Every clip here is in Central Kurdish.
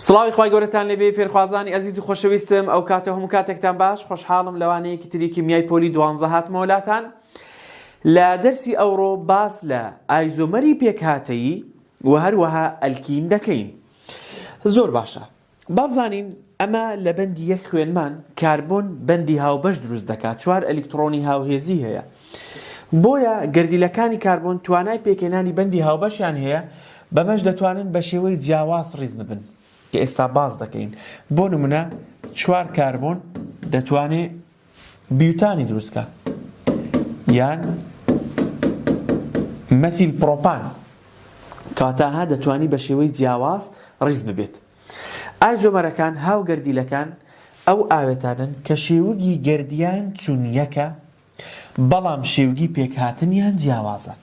سڵاوی خوای گەورەتان لێبێ فێرخوازانی ئەزیز و خۆشەویستم ئەو کاتە هەموو کاتێکتان باش خۆشحاڵم لەوانەیەکی تری کیمیای پۆلی 12 هاتمەوە لاتان لە دەرسی ئەوڕۆ باس لە ئایزۆمەری پێکهاتەیی و هەروەها ئەلکین دەکەین. زۆر باشە با بزانین ئەمە لە بەندی یەک خوێنمان کاربۆن بەندی هاوبەش دروست دەکات، 4 ئەلیکترۆنی هاوهێزی هەیە، بۆیە گەردیلەکانی کاربۆن توانای پێکێنانی بەندی هاوبەشیان هەیە، بەمەش دەتوانن بە شێوەی جیاواز ڕیز ببن کە ئێستا باز دەکەین. بۆ نمونە 4 کاربۆن دەتوانێت بیوتانی دروستکە یان مەثیل پرۆپان کاتاها دەتوانی بە شێوەی جیاواز ڕیز ببێت. ئایزۆمەرەکان هاوگەردیلەکان ئەو ئاوێتانن کە شێوگی گەردیان چون یەکە، بەڵام شێوگی پێکهاتنیان جیاوازە.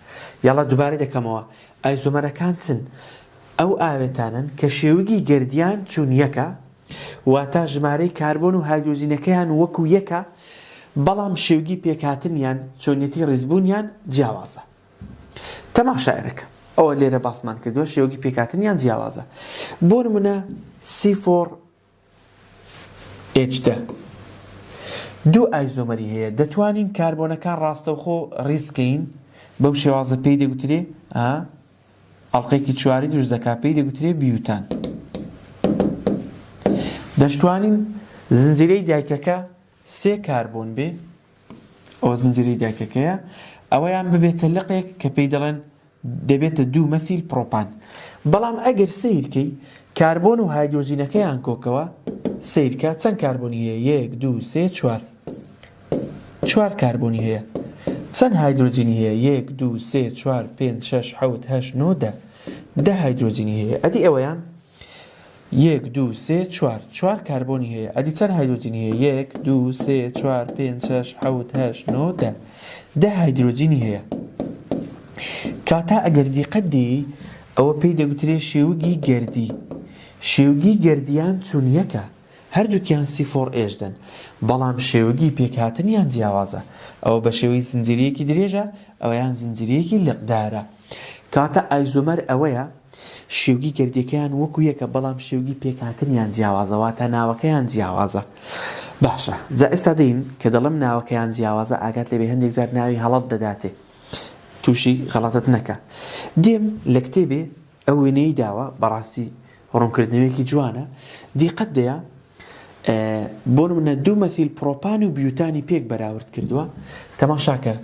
یاڵا دووبارە دەکەمەوە، ئایزۆمەرەکان چن ئەو ئاوێتانن کە شێوگی گەردیان چون یەکە، واتە ژمارەی کاربۆن و هایدرۆژینەکەیان وەکو یەکە، بەڵام شێوگی پێکهاتنیان چۆنیەتی ڕیزبوونیان جیاوازە. تەماشایەرەکە ئەوە لێرە باسمان کردووە شێوگی پێکهاتنیان جیاوازە. بۆ نمونە C4H10 دوو ئایزۆمەری هەیە، دەتوانین کاربۆنەکان ڕاستەوخۆ ڕیزکەین، بەو شێوازە پێی دەگوترێ ئەڵقێکی چواری دروست دەکات، پێی دەگوترێ بیوتان. دەشتوانین زنجیرەی دایکەکە 3 کاربۆن بێ، ئەوە زنجیرەی دایکەکەیە، ئەوەیان ببێتە لقێک کە پێی دەڵێن دەبێتە 2 مەثیل پرۆپان. بەڵام ئەگەر سیرکەی کاربۆن و هایدرۆژینەکەیان کۆکەوە سیرکە چەند کاربۆنی هەیە؟ 1 2 3 4 4 کاربۆنی هەیە. چەند هایدرۆجینی هەیە؟ 1 2 3 4 5 6 7 8 9 10 هایدرۆجینی هەیە. ئەدی ئەوەیان 1 2 3 4 4 کاربۆنی هەیە. ئەدی چەند هایدرۆجینی هەیە؟ 1 2 3 4 5 6 7 8 9 10 هایدرۆجینی هەیە. کاتا ئەگەر دیقەت دی ئەوە پێی دەگوترێ شێوگی گەردی. شێوگی گەردیان چون یەکە، هەردووکیان C4H دەن، بەڵام شێوگی پێکهاتنیان جیاوازە. ئەوە بە شێوەی زنجیرەیەکی درێژە، ئەوەیان زنجیرەیەکی لقدارە. کاتە ئایزۆمەر ئەوەیە شێوگی گەردیەکەیان وەکو یەکە، بەڵام شێوگی پێکهاتنیان جیاوازە، واتە ناوەکەیان جیاوازە. باشە، جا ئێستا دەین کە دەڵم ناوەکەیان جیاوازە، ئاگات لێبێ هەندێک جار ناوی هەڵەت دەداتێ، تووشی غەڵەتت نەکە. دێم لە کتێبێ ئەو وێنەی داوە، بەڕاستی ڕوونکردنەوەیەکی جوانە، دیقەت دەیە بۆ نمونە 2 مەثیل پرۆپان و بیوتانی پێک بەراورد کردووە. تەماشاکە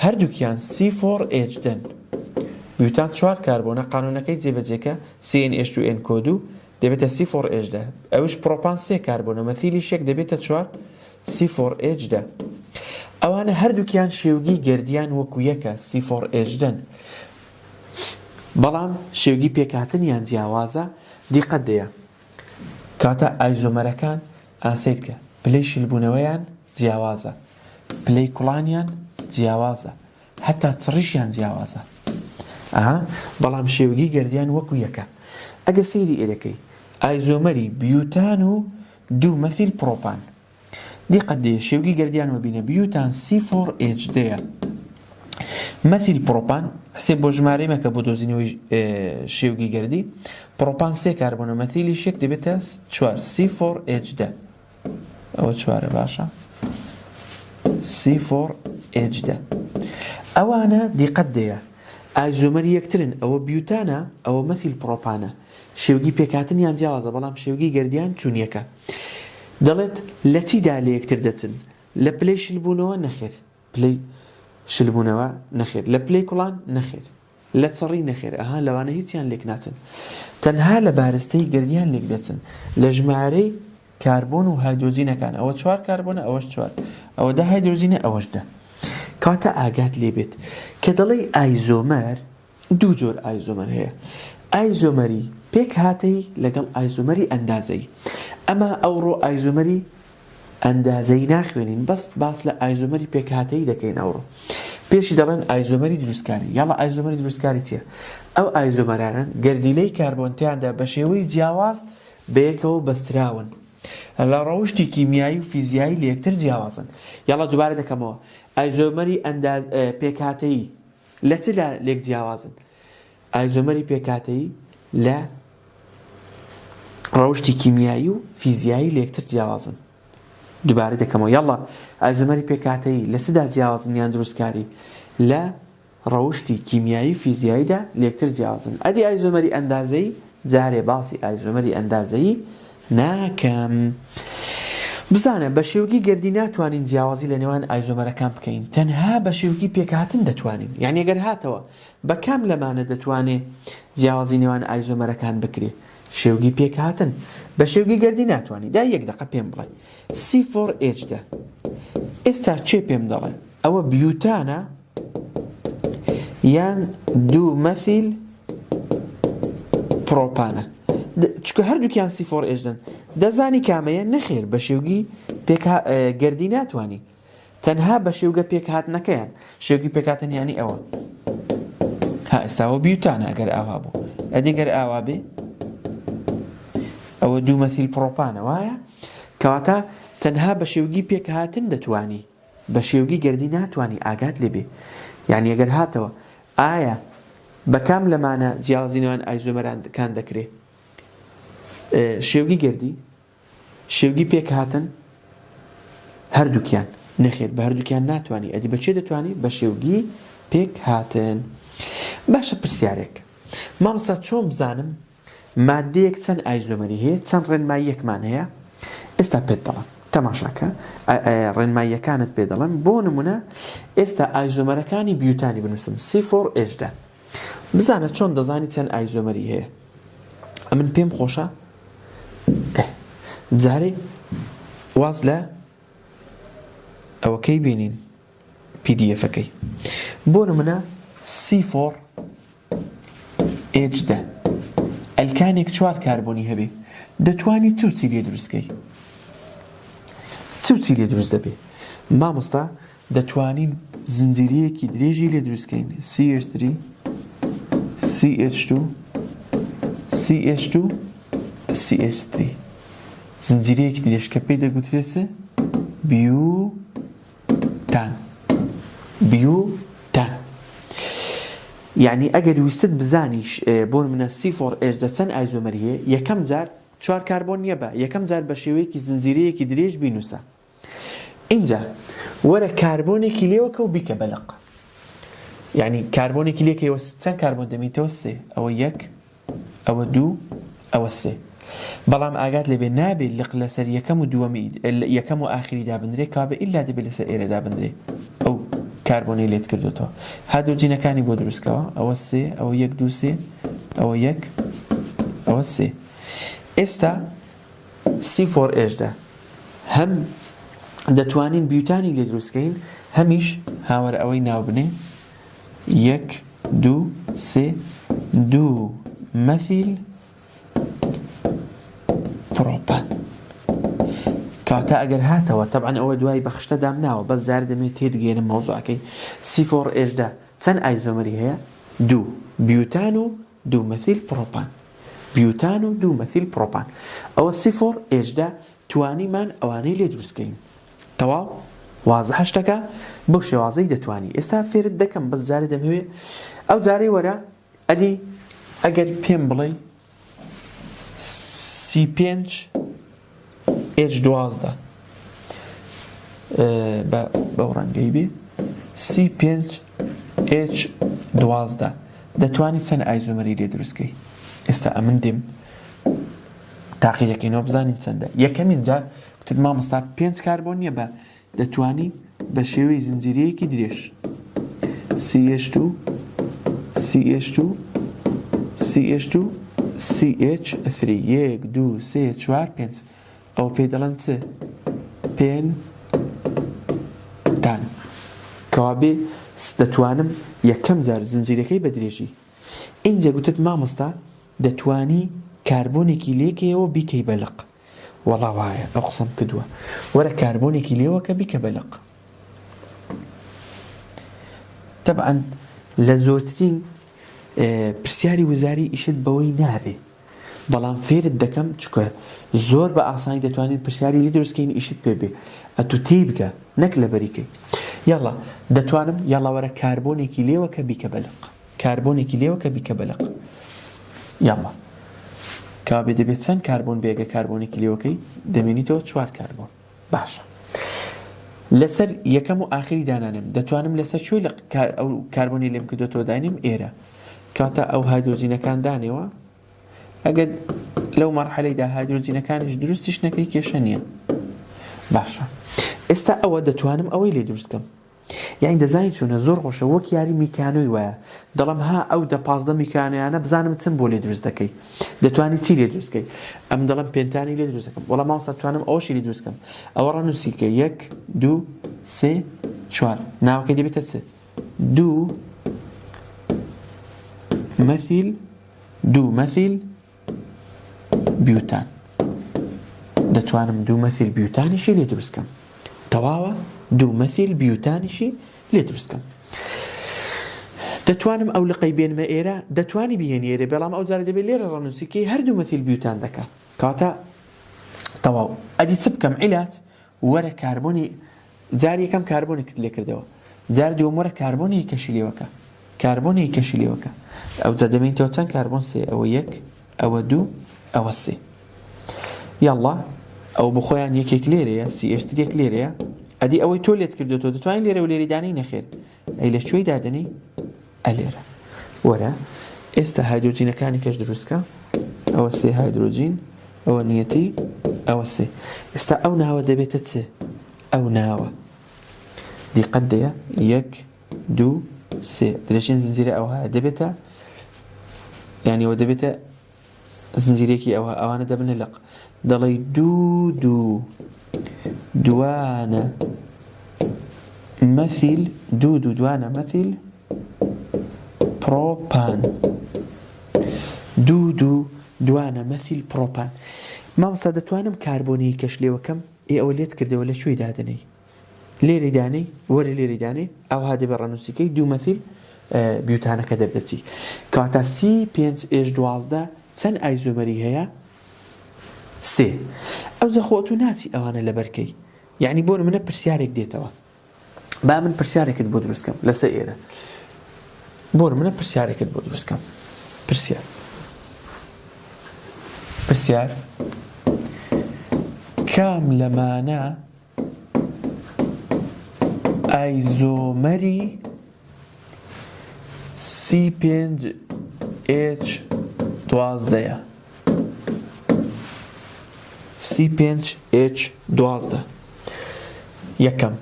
هەردووکیان C4H دەن، بیوتان 4 کاربۆنە، قانونەکەی جێبەجێکە CnH2n کۆدو دەبێتە C4H دە، ئەوش پرۆپان 3 کاربۆنە، مەثیلی شێک دەبێتە 4 C4H دە. ئەوانە هەردووکیان شێوگی گەردیان وەکو یەکە، C4H دەن، بەڵام شێوگی پێکهاتنیان جیاوازە. دیقەت دەیە کاتە ئایزۆمەرەکان ئاسیرکە پلەی شیلبوونەوەیان جیاوازە، پلەی کوڵانیان جیاوازە، هەتا چڕیشیان جیاوازە، بەڵام شێوگی گەردیان وەکو یەکە. ئەگە سەیری ئێرەکەی ئایزۆمەری بیوتان و 2 مەثیل پرۆپان، دیقەت دەیە شێوگی گەردیان وەبینە، بیوتان C4H دەیە، مەثیل پرۆپان حسێ بۆ ژمارەی مەکە بۆ دۆزینەوەی شێوگی گەردی، پرۆپان 3 کاربۆنە، مەثیلی شێک دەبێتە 4 C4H دە، ئەوە 4 باشە، C4H دە. ئەوانە دیقەت دەیە ئایزۆمەری یەکترن، ئەوە بیوتانە، ئەوە مەثیل پرۆپانە، شێوگی پێکهاتنیان جیاوازە، بەڵام شێوگی گەردیان چون یەکە. دەڵێت لە چیدا لە یەکتر دەچن؟ لە پلەی شلبوونەوە نەخێر، پلەی شلبوونەوە نەخێر، لە پلەی کوڵان نەخێر، لە چڕی نەخێر، لەوانە هیچیان لێک ناچن، تەنها لە بارستەی گەردیان لێک دەچن، لە ژمارەی کاربۆن و هایدرۆجینەکان. ئەوە 4 کاربۆنە، ئەوەش 4، ئەوە 10 هایدرۆجینە، ئەوەش 10. کاتە ئاگات لێبێت کە دەڵێ ئایزۆمەر 2 جۆر ئایزۆمەر هەیە، ئایزۆمەری پێکهاتەی لەگەڵ ئایزۆمەری ئەندازەی. ئەمە ئەوڕۆ ئایزۆمەری ئەندازەی ناخوێنین، بەس باس لە ئایزۆمەری پێکهاتەی دەکەین. ئەوڕۆ پێشی دەڵێن ئایزۆمەری دروستکاری. یاڵا ئایزۆمەری دروستکاری چییە؟ ئەو ئایزۆمەرانن گەردیلەی کاربۆنتیاندا بە شێوەی جیاواز بەیەکەوە بەستراون، لە ڕەوشتی کیمیایی و فیزیایی لە یەکتر جیاوازن. یاڵا دووبارە دەکەمەوە، ئایزۆمەری پێکهاتەیی لە چ لێک جیاوازن؟ ئایزۆمەری پێکهاتەیی لە ڕەوشتی کیمیایی و فیزیایی لە یەکتر جیاوازن. دووبارە دەکەمەوە یاڵا ئایزۆمەری پێکهاتەیی لە سدا جیاوازن یان دروستکاری لە ڕەوشتی کیمیایی فیزیاییدا لە یەکتر جیاوازن. ئەدی ئایزۆمەری ئەندازەیی جارێ باسی ئایزۆمەری ئەندازەیی ناکەم. بزانە بە شێوەگی گەردی ناتوانین جیاوازی لە نێوان ئایزۆمەرەکان بکەین، تەنها بە شێوەگی پێکهاتن دەتوانین. یعنی ئەگەر هاتەوە بە کام لەمانە دەتوانێت جیاوازی نێوان ئایزۆمەرەکان بکرێ؟ شێوەگی پێکهاتن. بە شێوەگی گەردی ناتوانین. دا یەک دقە پێم بڵێ C4H دە ئێستا چێ پێم دەڵێ؟ ئەوە بیوتانە یان دوو مەثیل پرۆپانە؟ چکە هەردووکیان C4H دەن. دەزانی کامەیە؟ نەخێر، بە شێوگی گەردی ناتوانانی، تەنها بە شێوگە پێکهاتنەکەیان. شێوگی پێکهاتن یانی ئەوە. ها ئێستاوە بیوتانە ئەگەر ئاوا بوو. ئەدیگەر ئاوا بێ ئەوە دوو مەثیل پرۆپانە، وایە؟ کەواتە تەنها بە شێوگی پێکهاتن دەتوانی، بە شێوگی گەردی ناتوانی. ئاگات لێبێ. یعنی ئەگەر هاتەوە ئایا بە کام لەمانە جیاوازی نێوان ئایزۆمەرەکان دەکرێت؟ شێوگی گەردی، شێوگی پێکهاتن، هەردووکیان. نەخێر، بە هەردووکیان ناتوانی. ئەدی بەچێ دەتوانی؟ بە شێوگی پێکهاتن. باشە پرسیارێک، مامۆستا چۆن بزانم مادەیەک چەند ئایزۆمەری هەیە، چەند ڕێنماییەکمان هەیە؟ ئێستا پێت دەڵم، تەماشاکە ڕێنماییەکانت پێ دەڵم. بۆ نمونە ئێستا ئایزۆمەرەکانی بیوتانی بنووسم C4H دە. بزانە چۆن دەزانی چەند ئایزۆمەری هەیە؟ ئەمن پێم خۆشە جارێ واز لە ئەوەکەی بینین PDF-ەکەی. بۆ نمونە C4H دە ئەلکانێک 4 کاربۆنی هەبێ، دەتوانی چی لێ دروستکەی؟ چی لێ دروست دەبێ؟ مامۆستا دەتوانین زنجیرەیەکی درێژی لێ دروستکەین. CH3 CH2 CH2 CH3 زنجیرەیەکی درێژ کە پێی دەگوترێت بیوتان. یعنی ئەگەر ویستت بزانیش بۆ منە C4H دە چەند ئایزۆمەری هەیە، یەکەم جار 4 کاربۆن نییە بە یەکەم جار بە شێوەیەکی زنجیرەیەکی درێژ بینوسە. اینجا وەرە کاربۆنێکی لێوەکە و بیکە بەلق. یعنی کاربۆنێکی لێکەوە چەند کاربۆن دەمێتەوە؟ 3. ئەوە 1، ئەوە 2، ئەوە 3. بەڵام ئاگات لێبێ نابێت لق لەسەر یەکەم و دووەمی یەکەم و ئاخری دابندرێ، کابێ ئیلا دەبێت لەسەر ئێرە دابندرێ. ئەو کاربۆنی لێت کردوتەوە. هادروجینەکانی بۆ دروستکەوە. ئەوە 3، ئەوە 1، 2، 3، ئەوە 1، ئەوە 3. ئێستا C4H دە هەم دەتوانین بیوتانی لێ دروستکەین، هەمیش هاوەرە ئەوەی ناوبنێ 1، 2، 3، 2 مەثیل پرۆپان. کەواتە ئەگەر هاتەوە تەبعەن ئەوە دوای بەخشتە دامناوە، بەس زار دەمێت تێدگێنم مەوزوعەکەی. C4H دە چەند ئایزۆمەری هەیە؟ 2 بیوتان و 2 مەثیل پرۆپان. بیوتان و 2 مەثیل پرۆپان. ئەوە C4H دە توانیمان ئەوانەی لێ دروستکەین. تەواو وازە شتەکە بەو شێوازەی دەتوانی. ئێستا فێرت دەکەم، بەس جارێ دەمەوێت ئەو جارەی وەرە ئەدی ئەگەر پێم بڵێ C5H12 بەو ڕەنگەی بێ C5H12 دەتوانی چەند ئایزۆمەری لێ دروستکەی؟ ئێستا ئەمن دێم تاقیەکەینەوە بزانین چەندە. یەکەمین جار وتت مامۆستا 5 کاربۆن نییە بە دەتوانی بە شێوەی زنجیرەیەکی درێژ CH2 CH2 CH2 CH3 1، 2، 3، 4، 5 ئەو پێ دەڵێن چ؟ پێنتان. کەوابێ دەتوانم یەکەم جار زنجیرەکەی بە درێژی. اینجا گوتت مامۆستا دەتوانی کاربۆنێکی لێکەوە بیکەی بەلق. وەڵا وایە ئەو قسەم کردووە. وەرە کاربۆنێکی لێوەکە بیکە بەلق. تەبعەن لە زۆرترین پرسیاری وزاری ئیشت بەوەی نابێ، بەڵام فێرت دەکەم چکە زۆر بە ئاسانی دەتوانین پرسیاری لی دروستکەین ئیشت پێ بێ. ئەتو تێی بکە نەک لە بەریکەی. یاڵا دەتوانم یاڵا وەرە کاربۆنێکی لێوەکە بیکە بەلق. کاربۆنێکی لێوەکە بیکە بەلق. یاڵا کابێ دەبێت چەند کاربۆن بێگە کاربۆنی کلیۆکەی دەمێنیتەوە 4 کاربۆن. باشە لەسەر یەکەم و ئاخری دانانم دەتوانم لەسەر شوێ لە ئەو کاربۆنی لێم کردوتەوە داینم ئێرە کاتە ئەو هایدرۆجینەکان دانێەوە ئەگەر لەو مەرحەلەیدا هایدرۆجینەکانیش دروستیش نەکەی کێشە نییە. باشە ئێستا ئەوە دەتوانم ئەوەی لێ دروستکەم یعنی دەزانی چۆنە زۆر خۆشە وەک یاری میکانۆی وایە دەڵم ها ئەو 15 میکانۆیانە بزانم چن بۆ لێ دروست دەکەی دەتوانی چی لێ دروستکەی ئەم دەڵم پێنتانی لێ دروست دەکەم وەڵام ماوەستا دەتوانم ئەوەشی لێ دروستکەم ئەوە ڕەنووسیکە 1 2 3 4 ناوەکەی دەبێتە چ 2 مثیل بیوتان دەتوانم 2 مثیل بیوتانیشی لێ دروستکەم تەواوە 2 مثیل بیوتانیشی لێ دروستکەم. دەتوانم ئەو لقەی بێنمە ئێرە دەتوانی بهێنی ئێرە بەڵام ئەو جارە دەبێت لێرە ڕەنووسیکەی هەر 2 مثیل بیوتان دەکات کاتە تەواو ئەدی چ بکەم عیلات وەرە کاربۆنی جاری یەکەم کاربۆنێکت لێ کردەوە جار دووەم وەرە کاربۆنی کەشی لێوەکە ئەو جا دەمێنیتەوە چەند کاربۆن سێ ئەوە 1 ئەوە 2 ئەوە 3 یاڵڵا ئەو بخۆیان یەکێک لێرەیە CH3 لێرەیە ئەدی ئەوەی تۆ لێت کردوتەوە دەتوانین لێرە و لێری دانەی نەخێر ئەی لە کوێی دادنەی ئەلێرە وەرە ئێستا هایدرۆجینەکانی کەش دروستکە ئەوە 3 هایدرۆجین ئەوە نیەتی ئەوە 3 ئێستا ئەو ناوە دەبێتە چ ئەو ناوە دیقەت دەیە 1 2 3 درێژین زنجیرە ئەوە دەبێتە یعنی ئەوە دەبێتە زنجیرێکی ئەوانە دەبنە لەق دەڵی 2 دوانە مثیل 2 دوانە مثیل پرۆپان 2 دوانە مثیل پرۆپان مامۆستا دەتوانم کاربۆنی کەش لێوەکەم ئەوە لێت کردەوە لە شوێی دادنەی لێری دانەی وەرە لێری دانەی ئەوها دەبێت ڕەنووسیکەی 2 مثیل بیوتانەکە دەردەچی کاتە C5H12 چەند ئایزۆمەری هەیە 3 ئەو زەخۆت و ناچی ئەوانە لە بەرکەی یعنی بۆ منە پرسیارێک دێتەوە با من پرسیارێکت بۆ دروستکەم لەسەر ئێرە بۆ منە پرسیارێکت بۆ دروستکەم پرسیار کام لەمانە ئایزۆمەری C5H12 C5H12 یەکەم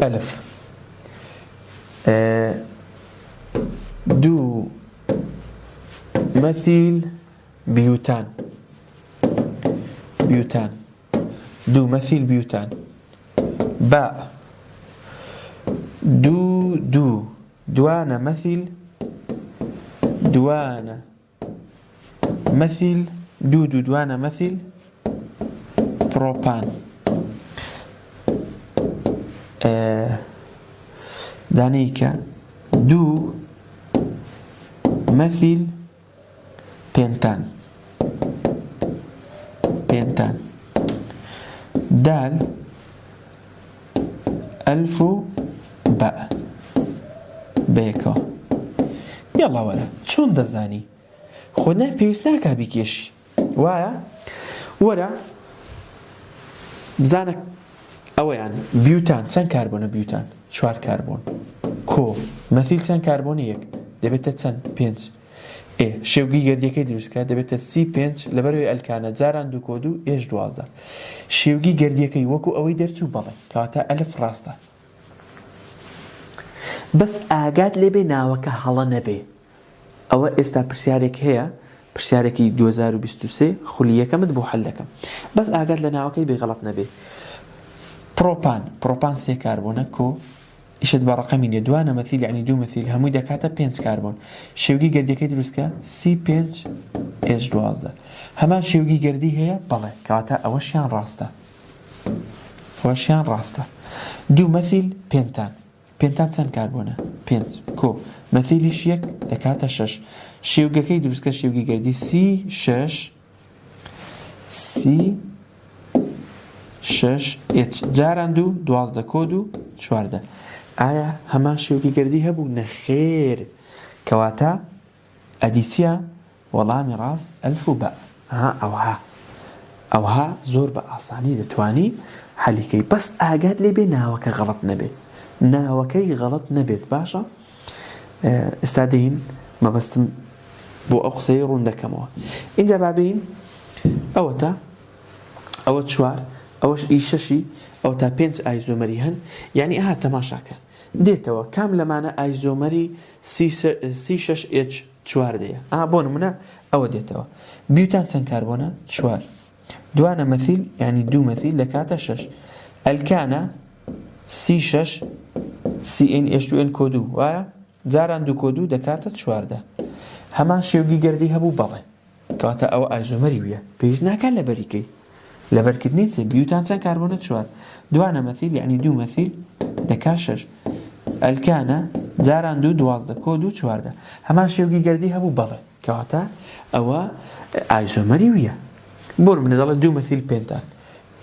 ئەلف 2 مثیل بیوتان 2 مثیل بیوتان باء 2 دوانە مثیل 2 دوانە مثیل پرۆپان دانەیکە 2 مثیل پێنتان دال ئەلف و باء بەیەکەوە یاڵا وەرە چۆن دەزانی خۆ پێویست ناکا بیکێشی وایە وەرە بزانە ئەوەیان بیوتان چەند کاربۆنە بیوتان 4 کاربۆن کۆ مەثیل چەند کاربۆنی 1 دەبێتە چەند 5 شێوگی گەردیەکەی دروستکە دەبێتە C5 لەبەرەوەی ئەلکانە جاران 2 کۆ 2 H12 شێوگی گەردیەکەی وەکو ئەوەی دەرچوو بەڵێ کەواتە ئەلف ڕاستە بەس ئاگات لێبێ ناوەکە هەڵە نەبێ ئەوە ئێستا پرسیارێک هەیە پرسیارێکی 2023 خولیەکەمت بۆ حەل دەکەم بەس ئاگات لە ناوەکەی بێغەڵەت نەبێ پرۆپان 3 کاربۆنە کۆ ئیشت بە ڕقەمینێ دوانە مەثیل یعنی 2 مەثیل هەمووی دەکاتە 5 کاربۆن شێوگی گەردیەکەی دروستکە C5H12 هەمان شێوگی گەردی هەیە بەڵێ کەواتە ئەوەشیان ڕاستە 2 مەثیل پێنتان چەند کاربۆنە 5 کۆ مەثیلیش 1 دەکاتە 6 شێوگەکەی دروستکە شێوگی گەردی C6H جاران 2 12 کۆ 2 14 ئایا هەمان شێوگی گەردی هەبوو نەخێر کەواتە ئەدیسیا وەڵامی ڕاست ئەلف و بە ئەوها زۆر بە ئاسانی دەتوانی حەلیکەی بەس ئاگات لێ بێ ناوەکە غەڵەت نەبێت ناوەکەی غەڵەت نەبێت باشە ئێستا دەین مەبەستم بۆ ئەو قسەی ڕوون دەکەمەوە اینجا بابین ئەوە چوار ئەوەش ئیشەشی ئەو تا 5 ئایزۆمەری هەن یعنی ئاها تەماشاکە دێتەوە کام لەمانە ئایزۆمەری C6H4 دەیە بۆ نمونە ئەوە دێتەوە بیوتان چەند کاربۆنە 4 دوانە مەثیل یعنی 2 مەثیل دەکاتە 6 ئەلکانە C6 CnH2n کۆ2 وایە جاران 2 کۆ2 دەکاتە 14 هەمان شێوگی گەردی هەبوو بەڵێ کەواتە ئەوە ئایزۆمەری ویە پێویست ناکات لە بەریکەی لە بەرکردنی چ بیوتان چەند کاربۆنە 4 دوانە مەثیل یعنی 2 مەثیل دەکات 6 ئەلکانە جاران 2 12 کۆ2 14 هەمان شێوگی گەردی هەبوو بەڵێ کەواتە ئەوە ئایزۆمەری ویە بۆ منە دەڵێ 2 مەثیل پێنتان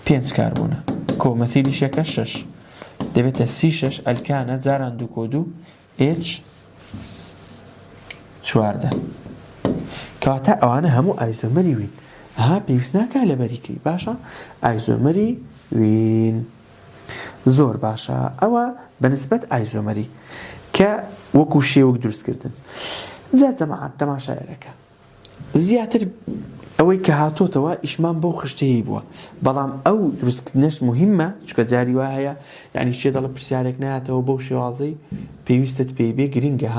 5 کاربۆنە کۆ مەثیلیش یەکە 6 دەبێتە C6 ئەلکانە جاران 2 کۆ2 H14 کەواتە ئەوانە هەموو ئایزۆمەری وین پێویست ناکات لە بەریکەی باشە ئایزۆمەری وین زۆر باشە ئەوە بەنسبەت ئایزۆمەری کە وەکو شێوەک دروستکردن جا تەماشایەرەکە زیاتر ئەوەی کە هاتۆتەوە ئیشمان بەو خشتەیە بووە بەڵام ئەو دروستکردنەش مهمە چکە جاری وا هەیە یعنی شێ دەڵە پرسیارێک نایەتەوە بەو شێوازەی پێویستت پێی بێ گرنگە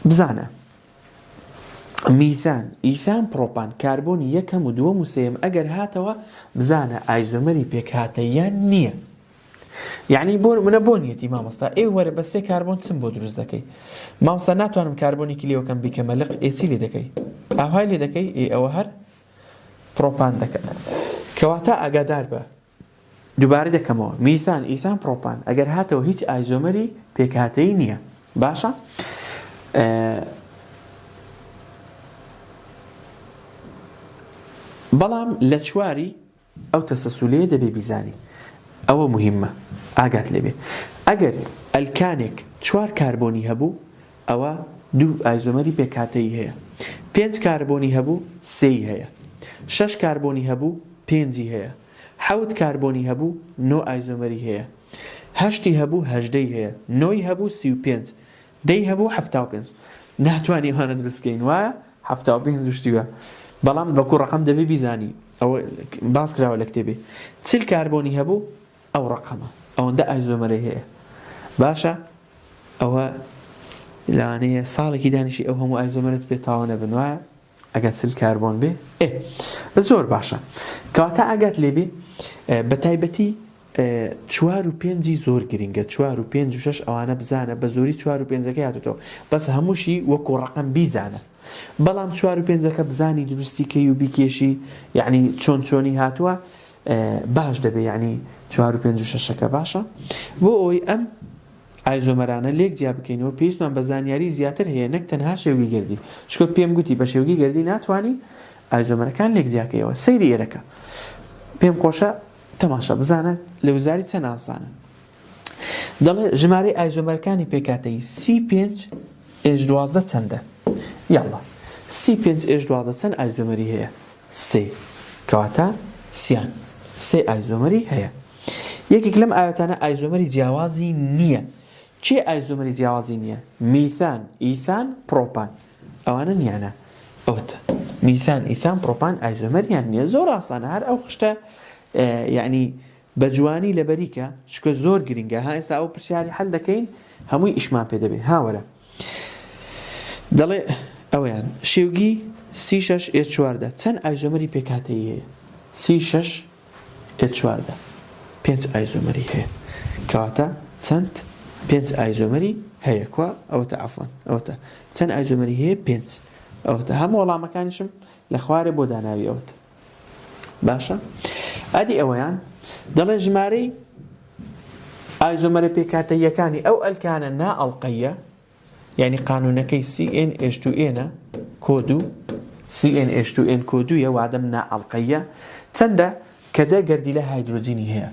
بزانە میثان ئیثان پرۆپان کاربۆنی یەکەم و دووەم و سێم ئەگەر هاتەوە بزانە ئایزۆمەری پێکهاتە یان نییە یعنی منە بۆ نیەتی مامۆستا وەرە بە 3 کاربۆن چم بۆ دروست دەکەی مامۆستا ناتوانم کاربۆنێکی لێوەکەم بیکەمە لەق ئێسی لێ دەکەی ئاهای لێ دەکەی ئەوە هەر پرۆپان دەکەن کەواتە ئاگادار بە دووبارە دەکەمەوە میثان ئیثان پرۆپان ئەگەر هاتەوە هیچ ئایزۆمەری پێکهاتەی نییە باشە بەڵام لە چواری ئەو تەسەسولەیە دەبێ بیزانی ئەوە مهمە ئاگات لێبێ ئەگەر ئەلکانێک 4 کاربۆنی هەبوو ئەوە 2 ئایزۆمەری پێکهاتەیی هەیە 5 کاربۆنی هەبوو 3 هەیە 6 کاربۆنی هەبوو 5 هەیە 7 کاربۆنی هەبوو 9 ئایزۆمەری هەیە 8 هەبوو 18 هەیە 9 هەبوو 35 10 هەبوو 75 ناتوانانی ئەوانە دروستکەین وایە 75 دوشتیوە بەڵام بەکو ڕقم دەبێ بیزانی ئەوە باس کراوە لە کتێبێ 40 کاربۆنی هەبوو ئەو ڕقەمە ئەوەندە ئایزۆمەری هەیە باشە ئەوە لانەیە ساڵێکی دانیشی ئەو هەموو ئایزۆمەرت پێتاوە نەبن وایە ئەگەر 40 کاربۆن بێ زۆر باشە کەواتە ئاگات لێبێ بە تایبەتی 4 و 5 زۆر گرنگە 4 و 5 و 6 ئەوانە بزانە بە زۆری 4 و 5 هاتوتەوە بەس هەمووشی وەکو ڕقم بیزانە بەڵام 4 و 5 بزانی دروستی کەی و بیکێشی یعنی چۆنی هاتووە باش دەبێ یعنی 4 و 5 و 6 باشە بۆ ئەوەی ئەم ئایزۆمەرانە لێک جیا بکەینەوە پێویستمان بە زانیاری زیاتر هەیە نەک تەنها شێوگی گەردی چکە پێم گوتی بە شێوگی گەردی ناتوانانی ئایزۆمەرەکان لێک جیاکەیەوە سەیری ئێرەکە پێم خۆشە تەماشا بزانە لە وزاری چەند ئاسانە دەڵێ ژمارەی ئایزۆمەرەکانی پێکاتەی C5H12 چەندە یاڵا C5H12 چەند ئایزۆمەری هەیە 3 کەواتە سیان 3 ئایزۆمەری هەیە یەکێک لەم ئاوێتانە ئایزۆمەری جیاوازی نییە چێ ئایزۆمەری جیاوازی نییە میثان ئیثان پرۆپان ئەوانە نیانە ئەوتە میثان ئیثان پرۆپان ئایزۆمەریان نییە زۆر ئاسانە هەر ئەو خشتە یعنی بە جوانی لە بەریکە چکە زۆر گرنگە ئێستا ئەو پرسیاری حەل دەکەین هەمووی ئیشمان پێ دەبێ هاوەرە دەڵێ ئەویان شێوگی C6H14 چەند ئایزۆمەری پێکهاتەیی هەیە C6H14 5 ئایزۆمەری هەیە کەواتە چەند 5 ئایزۆمەری هەیە کوا ئەوتە عەفوان ئەوتە چەند ئایزۆمەری هەیە 5 ئەوتە هەموو وەڵامەکانیشم لە خوارێ بۆ داناوی ئەوتە باشە ئەدی ئەوەیان دەڵێ ژمارەی ئایزۆمەرە پێکهاتەییەکانی ئەو ئەلکانە نائەڵقەیە یعنی قانونەکەی CnH2n کۆ2 CnH2n کۆ2 وادەم نائەڵقەیە چەندە کە دە گەردی لە هایدرۆجینی هەیە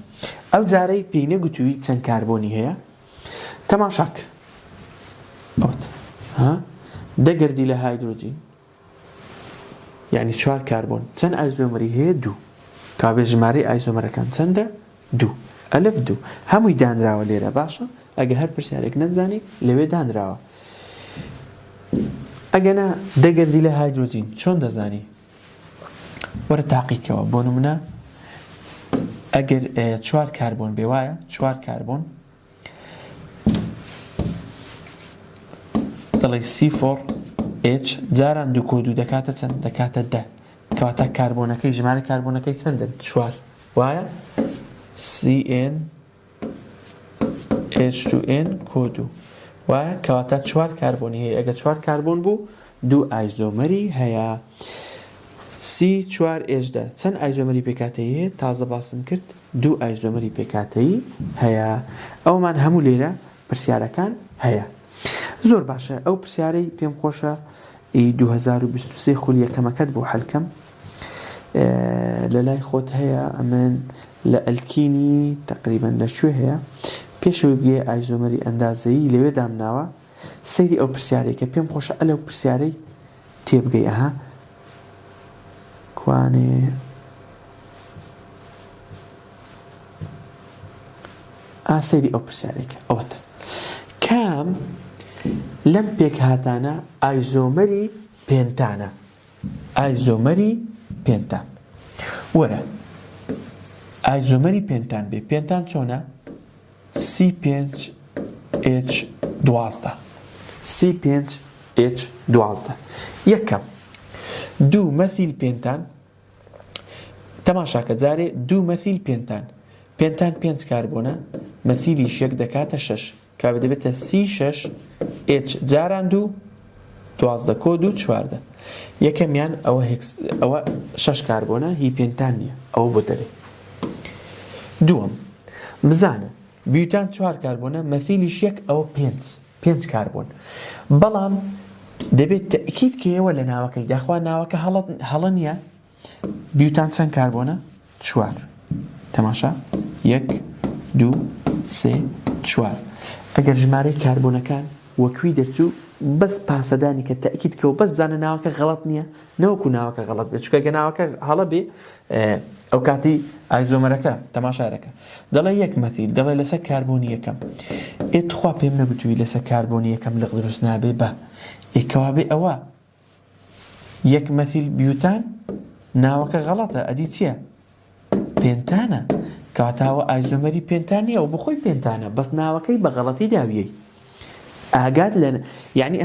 ئەو جارەی پێی نەگوتووی چەند کاربۆنی هەیە تەماشاک ئەوت دە گەردی لە هایدرۆجین يعني 4 كربون چەند ئایزۆمەری هەیە 2 کابێ ژمارەی ئایزۆمەرەکان چەندە 2 ئەلف 2 هەمووی دانراوە لێرە باشە ئەگەر هەر پرسیارێک نەتزانی لەوێ دانراوە ئەگەنا دەگەردی لە هایدرۆجین چۆن دەزانی وەرە تاقیکەوە بۆ نمونە ئەگەر 4 کاربۆن بێ وایە 4 کاربۆن دەڵێ C4H جاران 2 کۆد و دەکاتە چەند دەکاتە 10 کەواتە کاربۆنەکەی ژمارە کاربۆنەکەی چەندن 4 وایە CnH2n کۆد وایە کەواتە 4 کاربۆنی هەیە ئەگە 4 کاربۆن بوو 2 ئایزۆمەری هەیە C4H چەند ئایزۆمەری پێکاتەیی هەیە تازە باسم کرد 2 ئایزۆمەری پێکاتەیی هەیە ئەومان هەموو لێرە پرسیارەکان هەیە زۆر باشە ئەو پرسیارەی پێم خۆشە 2023 خولی یەکەمەکەت بۆ حەلکەم لە لای خۆت هەیە ئەمن لە ئەلکینی تقریبا لەکوێ هەیە پێشەوەی بگێ ئایزۆمەری ئەندازەیی لەوێ دامناوە سەیری ئەو پرسیارەی کە پێم خۆشە ئەلەو پرسیارەی تێبگەی ئەها کوانێ سەیری ئەو پرسیارێکە ئەوەتە کام لەم پێک هاتانە ئایزۆمەری پێنتانە ئایزۆمەری پێنتان وەرە ئایزۆمەری پێنتان بێ پێنتان چۆنە C5H12 C5H12 یەکەم 2 مەثیل پێنتان تەماشاکە جارێ 2 مەثیل پێنتان 5 کاربۆنە مەثیلیش یەک دەکاتە 6 کابێ دەبێتە C6H جاران 2 12 کۆد و 14 یەکەمیان ئەوە 6 کاربۆنە هی پێنتان نییە ئەوە بۆ دەرێ دووەم بزانە بیوتان 4 کاربۆنە مەثیلیش یەک ئەوە 5 کاربۆن بەڵام دەبێت تەکید کێوە لە ناوەکەی داخوا ناوەکە هەڵە نییە بیوتان چەند کاربۆنە 4 تەماشا 1 2 3 4 ئەگەر ژمارەی کاربۆنەکان وەکوی دەرچوو بەس پاسەدانی کە تەکید کەوە بەس بزانە ناوەکە غەڵەت نییە نەوەکو ناوەکە غەڵەت بێت چونکە ناوەکە هەڵە بێ ئەو کاتی ئایزۆمەرەکە تەماشارەکە دەڵێ یەک مەثیل دەڵێ لەسەر کاربۆنی یەکەم ئێتخوا پێم نەگوتووی لەسەر کاربۆنی یەکەم لە دروست نابێ بە ئێکەوا بێ ئەوە یەک مەثیل بیوتان ناوەکە غەڵەتە ئەدی چییە پێنتانە کاتاوە ئایزۆمەری پێنتانیە و بخۆی پێنتانە بەس ناوەکەی بە غەڵەتی داویەی ئاگات لە یعنی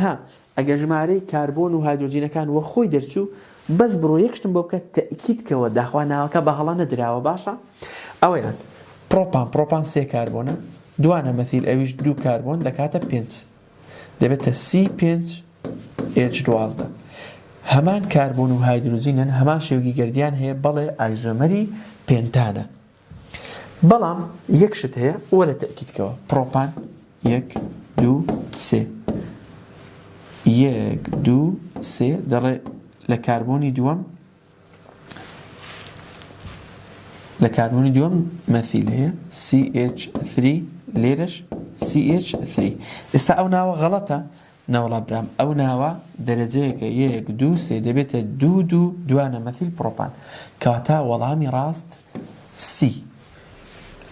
ئەگەر ژمارەی کاربۆن و هایدرۆجینەکان وە خۆی دەرچوو بەس بڕۆ یەکشتم بۆ بکە تەکیدکەوە داخوا ناوەکە بە هەڵە نەدراوە باشە ئەوەیان پرۆپان 3 کاربۆنە دوانە مەثیل ئەویش 2 کاربۆن دەکاتە 5 دەبێتە C5H12 هەمان کاربۆن و هایدرۆجینن هەمان شێوگی گەردیان هەیە بەڵێ ئایزۆمەری پێنتانە بەڵام یەکشت هەیە وەرە تەکیدکەوە پرۆپان 1 2 3 1 2 3 دەڵێ لە کاربۆنی دووەم مەثیل هەیە CH3 لێرەش CH3 ئێستا ئەو ناوە غەڵەتە ناوەڵا برام ئەو ناوە دەرەجەیەکە 1 2 3 دەبێتە 2 2 دوانە مەثیل پرۆپان کەواتە وەڵامی ڕاست C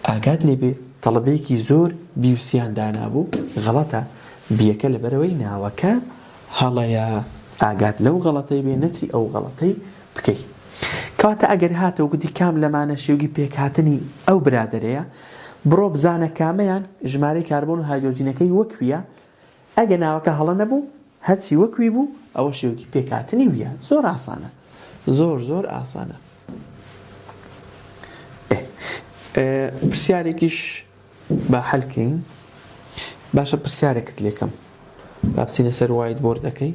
ئاگات لێبێ تەڵەبەیەکی زۆر بیوسیان دانابوو غەڵەتە بیەکە لەبەرەوەی ناوەکە هەڵەیە ئاگات لەو غەڵەتەی بێ نەچی ئەو غەڵەتەی بکەی کەواتە ئەگەر هاتەوە گوتی کام لەمانە شێوگی پێکهاتنی ئەو برادەرەیە بڕۆ بزانە کامەیان ژمارەی کاربۆن و هایدرۆجینەکەی وەکویە ئەگە ناوەکە هەڵە نەبوو هەرچی وەکوی بوو ئەوە شێوگی پێکهاتنی ویە زۆر ئاسانە زۆر ئاسانە پرسیارێکیش با حەلکەین باشە پرسیارێکت لێکەم با بچینە سەر وایت بۆردەکەی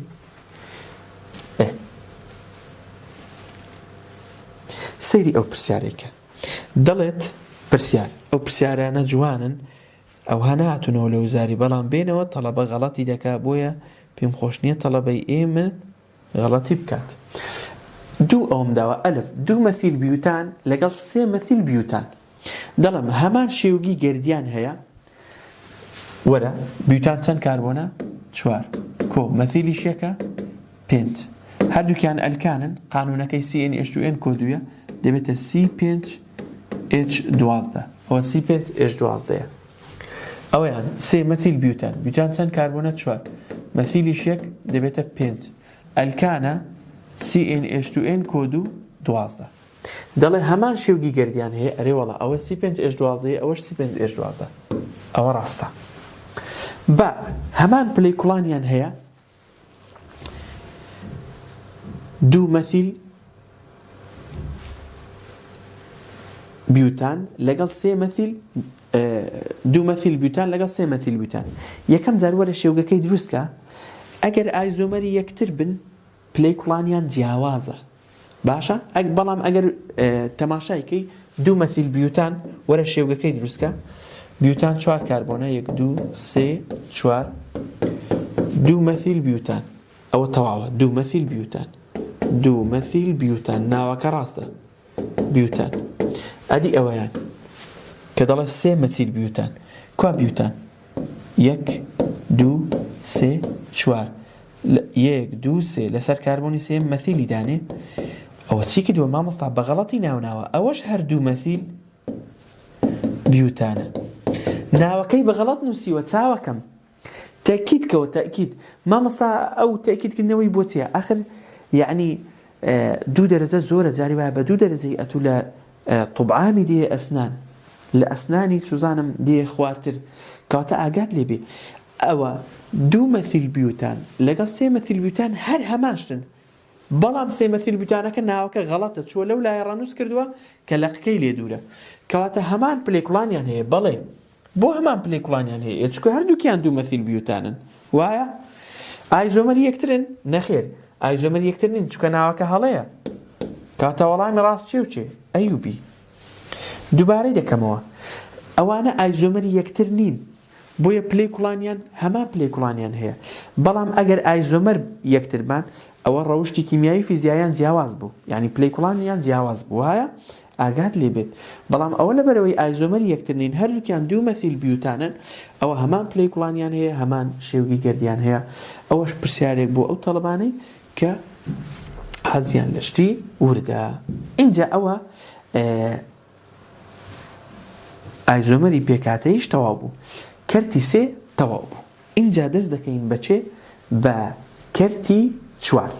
سەیری ئەو پرسیارێکە دەڵێت پرسیار ئەو پرسیارانە جوانن ئەو هەناتونەوە لە وزاری بەڵام بێنەوە تەڵەبە غەڵەتی دەکا بۆیە پێم خۆش نییە تەڵەبەی ئێمە غەڵەتی بکات دوو ئەوم داوە ئەلف 2 مەثیل بیوتان لەگەڵ 3 مەثیل بیوتان دەڵم هەمان شێوگی گەردیان هەیە وەرە بیوتان چەند کاربۆنە 4 کۆ مەثیلیش یەکە 5 هەردوو کیان ئەلکانن قانونەکەی CnH2n کۆدویە دەبێتە C5H12 ئەوە C5H12 ئەوەیان سێ مەثیل بیوتان بیوتان چەند کاربۆنە 4 مەثیلیش یەک دەبێتە 5 ئەلکانە CnH2n کۆد و 12 دەڵێ هەمان شێوگی گەردیان هەیە ئەرێ وەڵا ئەوە C5H12 ئەوەش C5H12 ئەوە ڕاستە بە هەمان پلەی کوڵانیان هەیە دوو مەثیل بیوتان لەگەڵ سێ مەثیل دوو مەثیل بیوتان لەگەڵ سێ مەثیل بیوتان یەکەم جار وەرە شێوگەکەی دروستکە ئەگەر ئایزۆمەری یەکتر بن پلەی کوڵانیان جیاوازە باشە بەڵام ئەگەر تەماشایکەی دوو مەثیل بیوتان وەرە شێوگەکەی دروستکە بیوتان 4 کاربۆنە 1 2 3 4 دوو مەثیل بیوتان ئەوە تەواوە دوو مەثیل بیوتان دوو مەثیل بیوتان ناوەکە ڕاستە بیوتان ئەدی ئەوەیان کە دەڵێ سێ مەثیل بیوتان کوا بیوتان 1 2 3 4 1 2 3 لەسەر کاربۆنی سێ مەثیلی دانێ ئەوە چی کردووە مامۆستا بەغەڵەتی ناوناوە ئەوەش هەردوو مەثیل بیوتانە ناوەکەی بەغەڵەت نووسیوە چاوەکەم تأكيد كو تأكيد ما مصا أو تأكيد كنا ويبوتيا آخر يعني دو درجة زورة زاري وها بدو درجة أتولا طبعامي دي أسنان لأسناني سوزانم دي خوارتر كاتا أقاد لي بي أو دو مثل بيوتان لقى سي مثل بيوتان هر هماشتن بلام سي مثل بيوتانا كناوكا غلطة شو لو لا يرانوس كردوا كلاقكي لي دولا كاتا همان بليكولانيان هي بلي بۆ هەمان پلەیکوڵانیان هەیە چکە هەردووکیان دوو مەثیل بیوتانن وایە ئایزۆمەری یەکترن نەخێر ئایزۆمەری یەکتر نین چکە ناوەکە هەڵەیە کاتە وەڵامی ڕاست چێ و چێ ئەیوبی دووبارەی دەکەمەوە ئەوانە ئایزۆمەری یەکتر نین بۆیە پلەیکوڵانیان هەمان پلەیکوڵانیان هەیە بەڵام ئەگەر ئایزۆمەر یەکتربان ئەوە ڕەوشتی کیمیایی فیزیایان جیاواز بوو یعنی پلەیکوڵانیان جیاواز بوو وایە ئاگات لێ بێت بەڵام ئەوە لەبەرەوەی ئایزۆمەری یەکترنین هەردووکیان دوو مەثیل بیوتانن ئەوە هەمان پلەیکوڵانیان هەیە هەمان شێوگی گەردیان هەیە ئەوەش پرسیارێک بۆ ئەو تەڵەبانەی کە حەزیان لە شتی وردە اینجا ئەوە ئایزۆمەری پێکاتەیش تەواو بوو کەرتی سێ تەواو بوو اینجا دەست دەکەین بەچێ بە کەرتی 4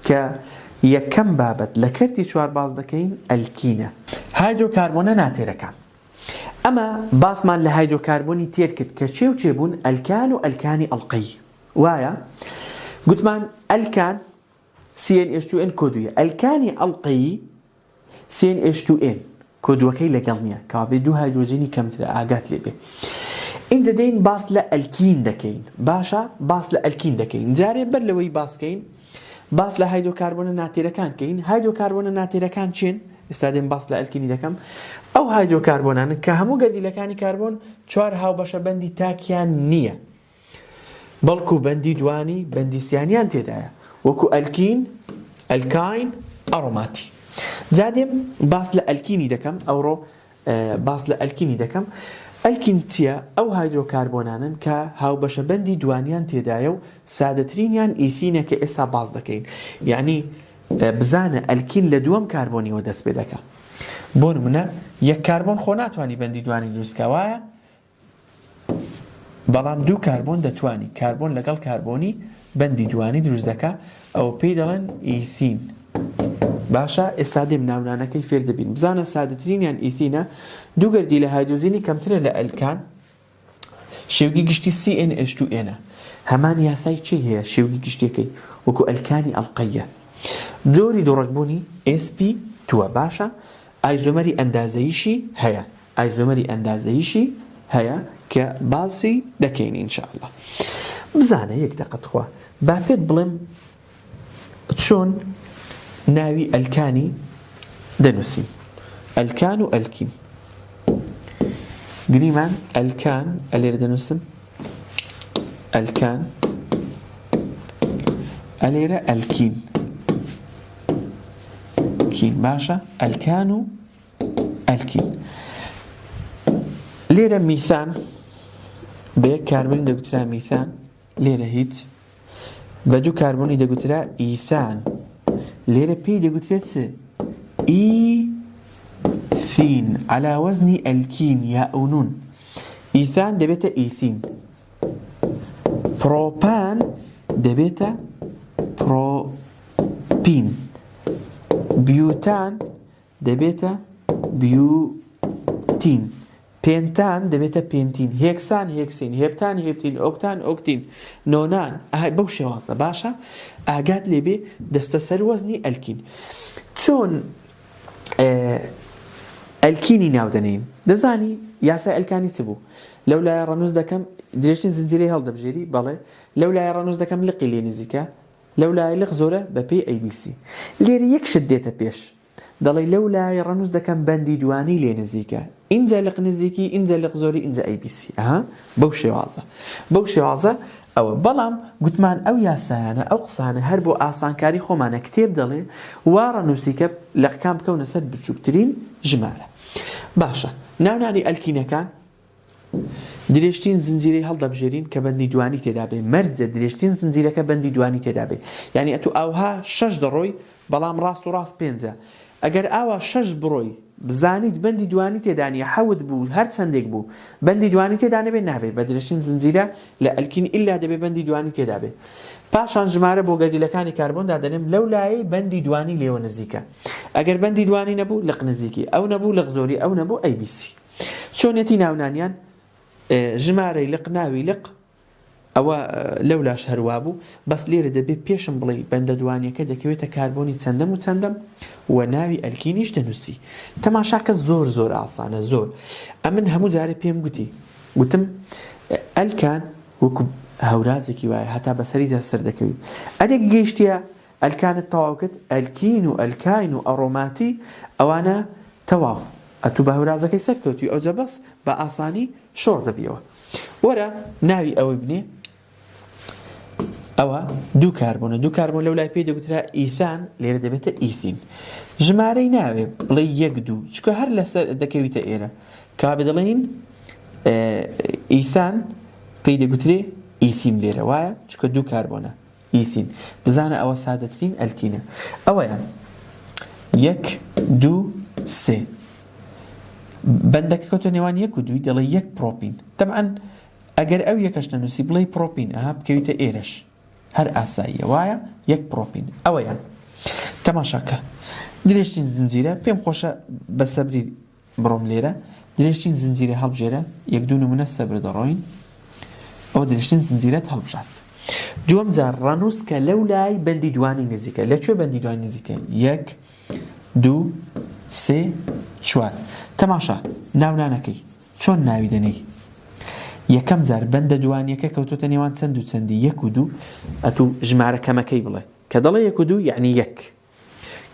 کە یەکەم بابەت لە کەرتی 4 باز دەکەین ئەلکینە هایدرۆکاربۆنە ناتێرەکان ئەمە باسمان لە هایدرۆکاربۆنی تێر کرد کە چێ و چێبوون ئەلکان و ئەلکانی ئەڵقەی وایە گوتمان ئەلکان CnH2n کۆدویە ئەلکانی ئەڵقەی CnH2n کۆدوەکەی لەگەڵ نییە کابێ دوو هایدرۆجینی کەمترە ئاگات لێ بێ اینجا دەین باس لە ئەلکین دەکەین باشە باس لە ئەلکین دەکەین جارێ بەر لەوەی باسکەین باس لە هایدرۆکاربۆنە ناتێرەکان کەین هایدرۆکاربۆنە ناتێرەکان چین ئێستا دێن باس لە ئەلکینی دەکەم ئەو هایدرۆکاربۆنانە کە هەموو گەردیلەکانی کاربۆن 4 هاوبەشە بەندی تاکیان نییە بەڵکو بەندی دوانی بەندی سیانیان تێدایە وەکو ئەلکین ئەلکاین ئەڕۆماتی جا دێم باس لە ئەلکینی دەکەم ئەوڕۆ باس لە ئەلکینی دەکەم ئەلکین چییە ئەو هایدرۆکاربۆنانن کە هاوبەشە بەندی دوانیان تێدایە و سادەترینیان ئیثینە کە ئێستا باز دەکەین یعنی بزانە ئەلکین لە دووەم کاربۆنیەوە دەست پێ دەکە بۆ نمونە یەک کاربۆن خۆ ناتوانانی بەندی دوانی دروستکە وایە بەڵام دوو کاربۆن دەتوانی کاربۆن لەگەڵ کاربۆنی بەندی دوانی دروست دەکە ئەو پێی دەڵێن ئیثین باشە ئێستا دێم ناونانەکەی فێر دەبین بزانە سادەترینیان ئیثینە دوو گەردی لە هایدرۆجینی کەمترە لە ئەلکان شێوگی گشتی CnH2n هەمان یاسای چی هەیە شێوگی گشتیەکەی وەکو ئەلکانی ئەڵقەیە جۆری دووڕەکبوونی sp2 باشە ئایزۆمەری ئەندازەییشی هەیە ئایزۆمەری ئەندازەییشی هەیە کە باسی دەکەین ئینشاءالله بزانە یەک دەقەت خوا با پێت بڵێم چۆن ناوی ئەلکانی دەنووسین ئەلکان و ئەلکین گریمان ئەلکان ئەلێرە دەنووسم ئەلکان ئەلێرە ئەلکین کین باشە ئەلکان و ئەلکین لێرە میثان بە یەک کاربۆنی دەگوترا میثان لێرە هیچ بە دوو کاربۆنی دەگوترا ئیثان ليرة بي دەگوترێت إيثين على وزن الكين يا أونون. إيثان دەبێتە إيثين. بروبان دەبێتە بروبين. بيوتان دەبێتە بيوتين. پێنتان دەبێتە پێنتین. هێکسان هێکسین. هێبتان هێبتین. ئۆکتان ئۆکتین. نۆنان بەو شێوازە باشە ئاگات لێبێ دەستە سەر وەزنی ئەلکین. چۆن ئەلکینی ناودەنین دەزانی یاسای ئەلکانی چ بوو؟ لەو لایە ڕەنووز دەکەم درێژترین زنجیرەی هەڵدەبژێری بەڵێ لەو لایە ڕەنووز دەکەم لقی لێ نزیکە لەو لایە لق زۆرە بەپێی ABC. لێرە یەک شت دێتە پێش دەڵێ لەو لایە ڕەنووز دەکەم بەندی دوانی لێ نزیکە اینجا لق نزیکی اینجا لق زۆری اینجا ABC. بەو شێوازە ئەوە بەڵام گوتمان ئەو یاسایانە ئەو قسانە هەر بۆ ئاسانکاری خۆمانە کتێب دەڵێ وا ڕەنووسیکە لەقکان بکەونە سەر بچووکترین ژمارە. باشە ناونانی ئەلکینەکان درێژترین زنجیرەی هەڵدەبژێرین کە بەندی دوانی تێدا بێ. مەرجە درێژترین زنجیرەکە بەندی دوانی تێدا بێ. یعنی ئەتو ئاوها 6 دەڕۆی بەڵام ڕاست و ڕاست 5. ئەگەر ئاوا 6 بڕۆی بزانیت بەندی دوانی تێدانیە حەوت بوو هەر چەندێک بوو بەندی دوانی تێدانە بێ نابێ بە درێژترین زنجیرە لە ئەلکین ئیلا دەبێ بەندی دوانی تێدا بێ. پاشان ژمارە بۆ گەردیلەکانی کاربۆن دادەنێم لەو لایەی بەندی دوانی لێوە نزیکە. ئەگەر بەندی دوانی نەبوو لق نزیکی ئەو نەبوو لق زۆری ئەو نەبوو ABC. چۆنێتی ناونانیان ژمارەی لق ناوی لق ئەوە لەو لاش هەروە بوو بەس لێرە دەبێت پێشم بڵێ بەندە دوانیەکە دەکەوێتە کاربۆنی چەندەم و چەندەم و ناوی ئەلکینیش دەنووسی. تەماشاکە زۆر ئاسانە زۆر. ئەمن هەموو جارێ پێم گوتم ئەلکان وەکو هەورازێکی وایە هەتا بەسەریدا سەر دەکەوێت. ئەدێک گەیشتیە ئەلکانت تەواو کرد ئەلکین و ئەلکاین و ئەڕۆماتی ئەوانە تەواو ئەتو بە هەورازەکەی سەرکەوتوی ئەوجە بەس بە ئاسانی شۆڕ دەبیەوە. وەرە ناوی ئەوەی بنێ ئەوە دوو کاربۆن لەو لای پێی دەگوترا ئیثان لێرە دەبێتە ئیثین. ژمارەی ناوێ بڵێ 1-2 چکە هەر لەسەر دەکەویتە ئێرە کا بدڵێن ئیثان پێی دەگوترێ ئیثین لێرە وایە چکە دوو کاربۆنە ئیثین. بزانە ئەوە سادەترین ئەلکینە. ئەوەیان 1-2-3 بەندەکە کەوتە نێوان 1-2 دەڵێ 1 پرۆپین. تەبعەن ئەگەر ئەو یەکەش نەنووسی بڵێ پرۆپین بکەویتە ئێرەش هەر ئاساییە وایە 1 پرۆپین. ئەوەیان تەماشاکە درێژترین زنجیرە پێم خۆشە بە سەبری بڕۆم لێرە درێژترین زنجیرە هەڵبژێرە 1-2 نمونە سەبر دەڕۆین ئەوە درێژترین زنجیرەت هەڵبژات. دووەم جار ڕەنووس کە لەو لای بەندی دوانی نزیکە. لەکوێ بەندی دوانی نزیکە؟ 1-2-3-4. تەماشا ناونانەکەی چۆن ناوی دەنێی؟ یەکەم جار بەندە دوانیەکە کەوتۆتە نێوان چەند و چەندی 1-2 ئەتوو ژمارە کەمەکەی بڵێ کە دەڵێ 1-2 یعنی 1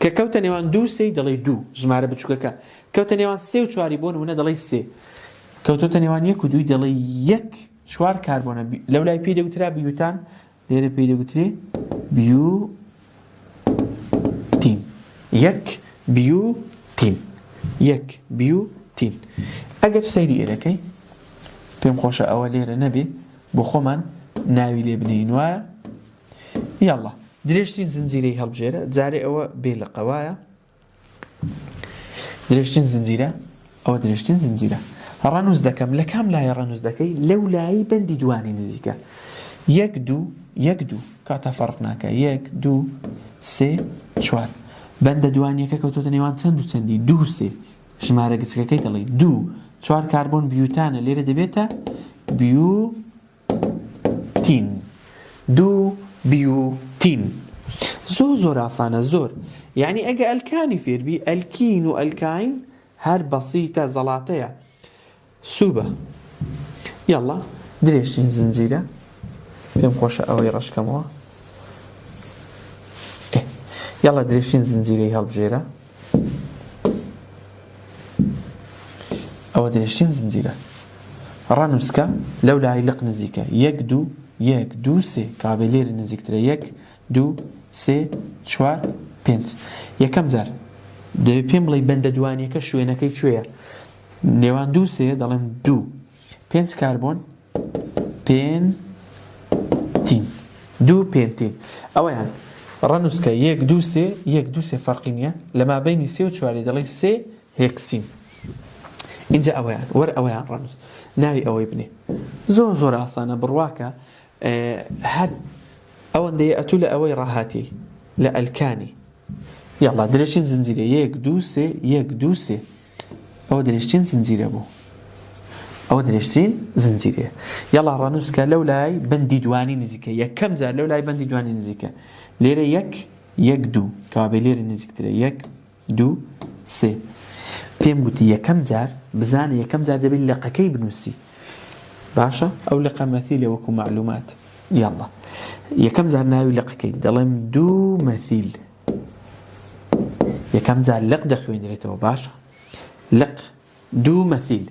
کە کەوتە نێوان 2-3 دەڵێ 2 ژمارە بچووکەکە کەوتە نێوان 3 و 4 بۆ نمونە دەڵێ 3 کەوتۆتە نێوان 1-2 دەڵێ 1 4 کاربۆنە. لەو لای پێی دەگوترا بیوتان لێرە پێی دەگوترێ بیوتین. 1 بیوتین. ئەگەر سەیری ئێرەکەی پێم خۆشە ئەوە لێرە نەبێ بۆ خۆمان ناوی لێ بنین وایە. یاڵا درێژترین زنجیرەی هەڵبژێرە جارێ ئەوە بێ لە قەوایە درێژترین زنجیرە ئەوە درێژترین زنجیرە. ڕەنووز دەکەم لە کام لایە ڕەنووز دەکەی لەو لایی بەندی دوانی نزیکە 1-2 کاتە فەرق ناکە 1-2-3-4 بەندە دوانیەکە کەوتۆتە نێوان چەند و چەندی 2-3 ژمارە گچکەکەی دەڵێ 2-4 کاربۆن بیوتانە لێرە دەبێتە بیوتین. زۆر ئاسانە زۆر. یعنی ئەگە ئەلکانی فێربی ئەلکین و ئەلکاین هەر بەسیتە زەڵاتەیە سوبە. یاڵا درێژترین زنجیرە پێم خۆشە ئەوەی ڕەشکەمەوە. یاڵا درێژترین زنجیرەی هەڵبژێرە ئەوە درێژترین زنجیرە. ڕەنووسکە لەو لای لق نزیکە 1-2-3 کابێ لێرە نزیکترە 1-2-3-4-5. یەکەم جار دەبێت پێم بڵێ بەندە دوانیەکە شوێنەکەی کوێیە؟ نێوان 2-3 دەڵێم 5 کاربۆن پێنتین 2 پێنتین. ئەوەیان ڕەنووسکە 1 2 3 1 2 3 فەرقی نییە لە مابەینی 3 و 4 دەڵێ 3 هێکسین اینجا ئەوەیان وەرە ئەوەیان ڕەنووس ناوی ئەوەی بنێ زۆر ئاسانە بڕواکە هەر ئەوەندەیە ئەتوو لە ئەوەی ڕاهاتی لە ئەلکانی یاڵا درێژترین زنجیرە 1 2 3 1 2 3 ئەوە درێژترین زنجیرە بوو ئەوە درێژترین زنجیرەیە یاڵا ڕەنووسکە لەو لای بەندی دوانی نزیکە یەکەم جار لەو لای بەندی دوانی نزیکە لێرە 1 2 کابێ لێرە نزیکترە 1 2 3 پێم گوتی یەکەم جار بزانە یەکەم جار دەبێت لەقەکەی بنووسی باشە ئەو لەقە مەثیلە وەکو معلومات یاڵا یەکەم جار ناوی لەقەکەی دەڵێم 2 مەثیل یەکەم جار لەق دەخوێنرێتەوە باشە لەق 2 مەثیل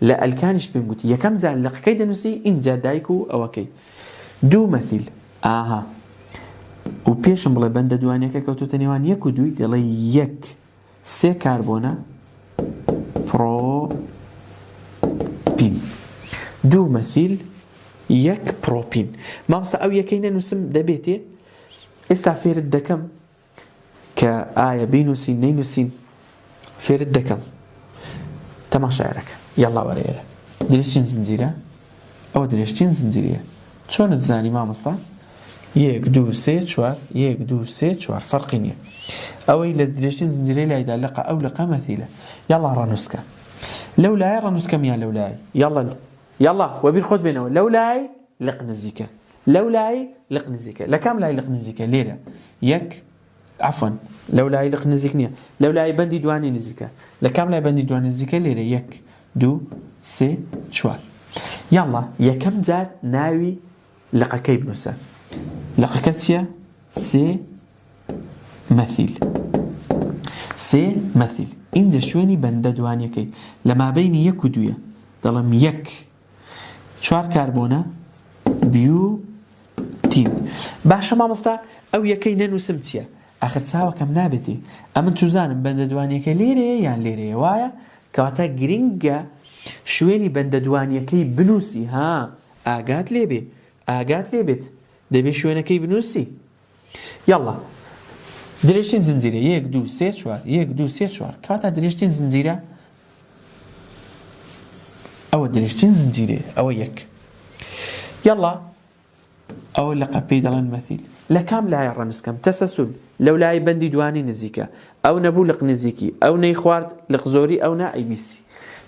لە ئەلکانیش پێم گوتی یەکەم جار لەقەکەی دەنووسی اینجا دایک و ئەوەکەی 2 مەثیل ئاها و پێشم بڵێ بەندە دوانیەکە کەوتوتە نێوان 1 و 2 دەڵێ 1 3 کاربۆنە پروپین 2 مەثیل 1 پروپین مامسا ئەو یەکەی نەنووسم دەبێتێ ئێستا فێرت دەکەم کە ئایا بینووسین نەینووسین فێرت دەکەم تەماشایەرەکە یاڵا وەرێرە درێژترین زنجیرە ئەوە درێژترین زنجیرەیە چۆنت زانی مامۆستا 1 2 3 4 1 2 3 4 فەرقی نییە ئەوەی لە درێژترین زنجیرەی لایدا لەقە ئەو لەقە مەثیلە یاڵا ڕەنووسکە لەو لایە ڕەنووسکە میان لەو لای یاڵا وەبیر خۆت بێنەوە لەو لای لەق نزیکە لەو لای لەق نزیکە لە کام لای لەق نزیکە لێرە 1 عفوا لەو لای لەق نزیک نییە لەو لای بەندی دوانی نزیکە لە کام لای بەندی دوانی نزیکە لێرە 1 2 3 4 یاڵا یەکەم جار ناوی لەقەکەی بنووسە لەقەکە چییە 3 مەثیل 3 مەثیل اینجا شوێنی بەندە دوانیەکەی لە مابەینی 1 و 2 دەڵێم 1 4 کاربۆنە بیوتین باشە مامۆستا ئەو یەکەی نەنووسم چییە ئاخر چاوەکەم نابێتی ئەمن توزانم بەندە دوانیەکە لێرەیە یان لێرەیە وایە کەواتە گرنگە شوێنی بەندە دوانیەکەی بنووسی ها ئاگات لێبێت دەبێت شوێنەکەی بنووسی یاڵا درێژترین زنجیرە 1 2 3 4 1 2 3 4 کەواتە درێژترین زنجیرە ئەوە درێژترین زنجیرەیە ئەوە 1 یاڵا ئەوە لەقە پێی دەڵێن مەثیل لە کام لایە ڕەنووسکەم تەسەسول لەو لای بەندی دوانی نزیکە ئەو نەبوو لەق نزیکی ئەو نەی خوارد لەق زۆری ئەو نا ئەیبیسی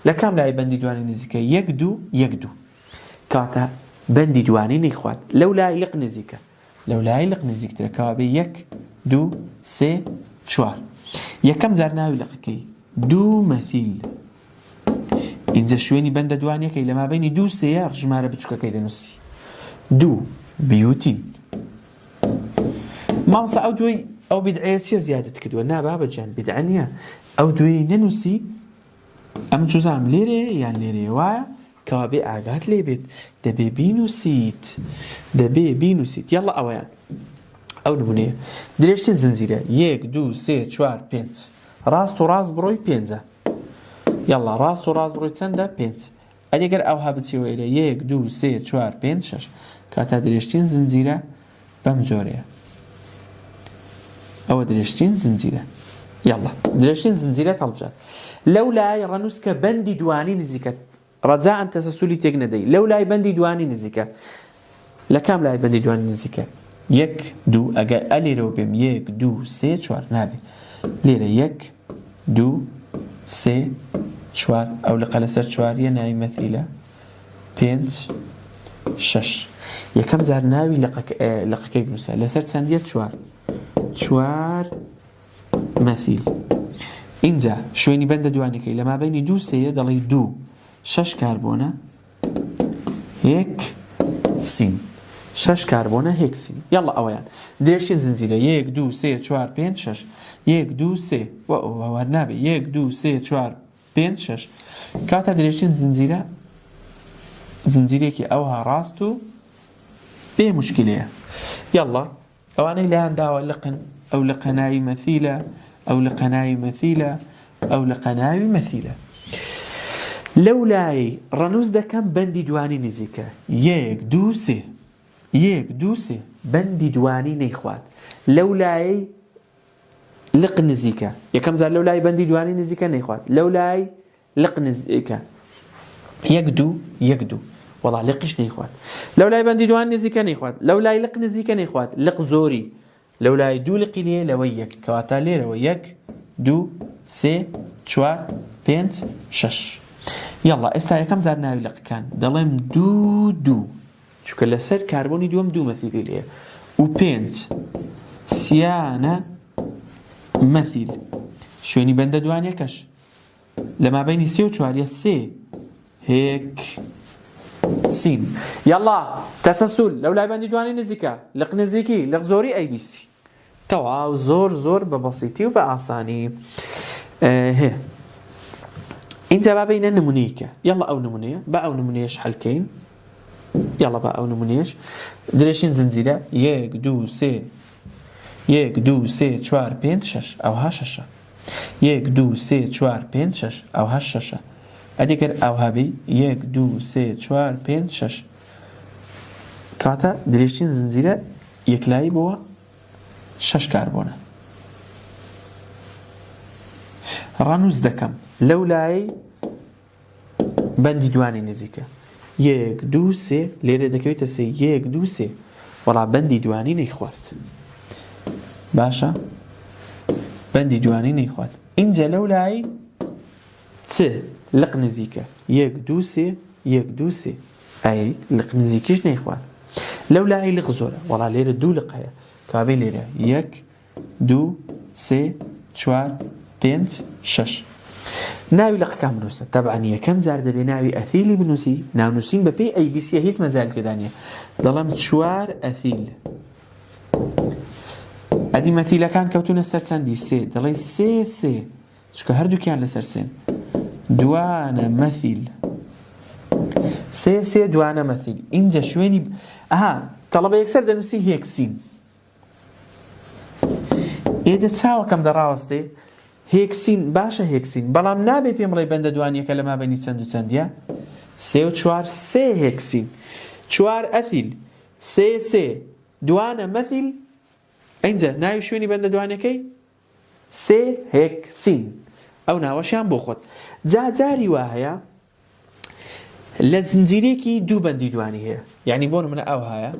لە کام لای بەندی دوانی نزیکە 1 2 1 2 کاتە بەندی دوانی نەی خوارد لەو لای لەق نزیکە لەو لای لەق نزیکترە کەوا بێ 1 2 3 4 یەکەم جار ناوی لەقەکەی 2 مەثیل اینجا شوێنی بەندە دوانیەکەی لە مابەینی 2 3 ژمارە بچووکەکەی دەنووسی 2 بیوتین مامۆستا ئەو دوی ئەو بیدعەیە چیە زیادت کردووە نا بابەجان بیدعە نییە ئەو دوی نەنووسی ئەم جوزام لێرێ یان لێرێ وایە کەوا بێ ئاگات لێ بێت دەبێ بینووسیت یاڵا ئەوەیان ئەو نمونەیە درێژترین زنجیرە 1 2 3 4 5 ڕاست و ڕاست بڕۆی 5 یاڵا ڕاست و ڕاست بڕۆی چەندە 5 ئەگەر ئەوها بچیەوە ئێرە 1 2 3 4 5 6 کاتە درێژترین زنجیرە بەم جۆرەیە ئەوە درێژترین زنجیرە یاڵا درێژترین زنجیرە هەڵبژات لەو لای ڕەنووسکە بەندی دوانی نزیکە ڕەجاءن تەسەسولی تێک نەدەی لەو لای بەندی دوانی نزیکە لە کام لای بەندی دوانی نزیکە 1 2 ئەگەر ئەلێرەوە بێم 1 2 3 4 نابێ لێرە 1 2 3 4 ئەو لەقە لەسەر 4 ناوی مەثیلە 5 6 یەکەم جار ناوی لەقەکەی بنووسە لەسەر چەندیە 4 مەثیل اینجا شوێنی بەندە دوانیەکەی لە مابەینی 2 3 دەڵێ 2 6 کاربۆنە هێکسین 6 کاربۆنە هێکسین یاڵا ئەوەیان درێژترین زنجیرە 1 2 3 4 5 6 1 2 3 وەوار نابێ 1 2 3 4 5 6 کاتە درێژترین زنجیرە زنجیرێکی ئەوها ڕاست و بێ مشکلەیە یاڵا ئەوانەی لایەن داوە لەقن ئەو لەقە ناوی مەثیلە ئەو لەقە ناوی مەثیلە ئەو لەقە ناوی مەثیلە لەو لای ڕەنووس دەکەم بەندی دوانی نزیکە 1 2 3 1 2 3 بەندی دوانی نەیخوات لەو لایەی لق نزیکە یەکەم جار لەو لای بەندی دوانی نزیکە نەیخوات لەو لای لق نزیکە 1 2 1 2 وەڵا لقیش نەیخوات لەو لای بەندی دوانی نزیکە نەیخوات لەو لای لق نزیکە نەیخوات لق زۆری لەو لای دوو لقی لێ لەوەی یەک کەواتە لێرەوە 1 2 3 4 5 6 يلا ئێستا یەکەم جار ناوی لقەکان دەڵێم 2 2 چونکە لەسەر کاربۆنی دووەم دوو مەثیلی لێ و 5 سیانە مەثیل شوێنی بەندە دوانیەکەش لەما بینی 3 و 4 3 هيك سين يلا تسلسل لو لا بندي دواني نزيكا لق نزيكي لق زوري اي بي سي توا زور ببسيطي وبعصاني هي انت بقى بين النمونيكا يلا او نمونيه بقى او نمونيه شحال كاين يلا بقى او نمونيش دريشين زنزيره 1 2 3 1 2 3 4 5 6 او ها 6 1 2 3 4 5 6 او ها 6 ئەدیگەر ئەو هەبی 1 2 3 4 5 6 کاتە درێژترین زنجیرە یەکلایی بووە 6 کاربۆنە ڕانووز دەکەم لەو لایەی بەندی دوانی نزیکە 1 2 3 لێرە دەکەوێتە 3 1 2 3 وەڵا بەندی دوانی نەیخوارد باشە بەندی دوانی نەیخوارد اینجا لەو لای چ لق نزیکە 1 2 3 1 2 3 ئەی لق نزیکیش نەیخوارد لەو لای لق زۆرە وەڵا لێرە دوو لق هەیە کابێ لێرە 1 2 3 4 5 6 ناوی لقەکان بنووسە تەبعاً یەکەم جار دەبێ ناوی ئەثیلی بنووسی ناونووسین بە پێی ABC هیچ مەزال تێدا نییە دەڵێم 4 ئەثیل ئەدی مەثیلەکان کەوتونە سەر چەندی 3 دەڵێ 3 3 چونکە هەردووکیان لەسەر سێن دوانە مەثیل 3 3 دوانە مەثیل اینجا شوێنی ئەها تەڵەبە یەکسەر دەنووسی هێکسین ئێدە چاوەکەم دەڕاوەستێ هێکسین باشە هێکسین بەڵام نابێ پێم ڕێ بەندە دوانیەکە لە مابەینی چەند و چەندیە 3 و 4 3 هێکسین 4 ئەثیل 3 3 دوانە مەثیل اینجا ناوی شوێنی بەندە دوانیەکەی 3 هێکسین ئەو ناوەشیان بۆ خۆت جاری وا هەیە لە زنجیرێکی دوو بەندی دوانی هەیە یعنی بۆ نمونە ئەو هەیە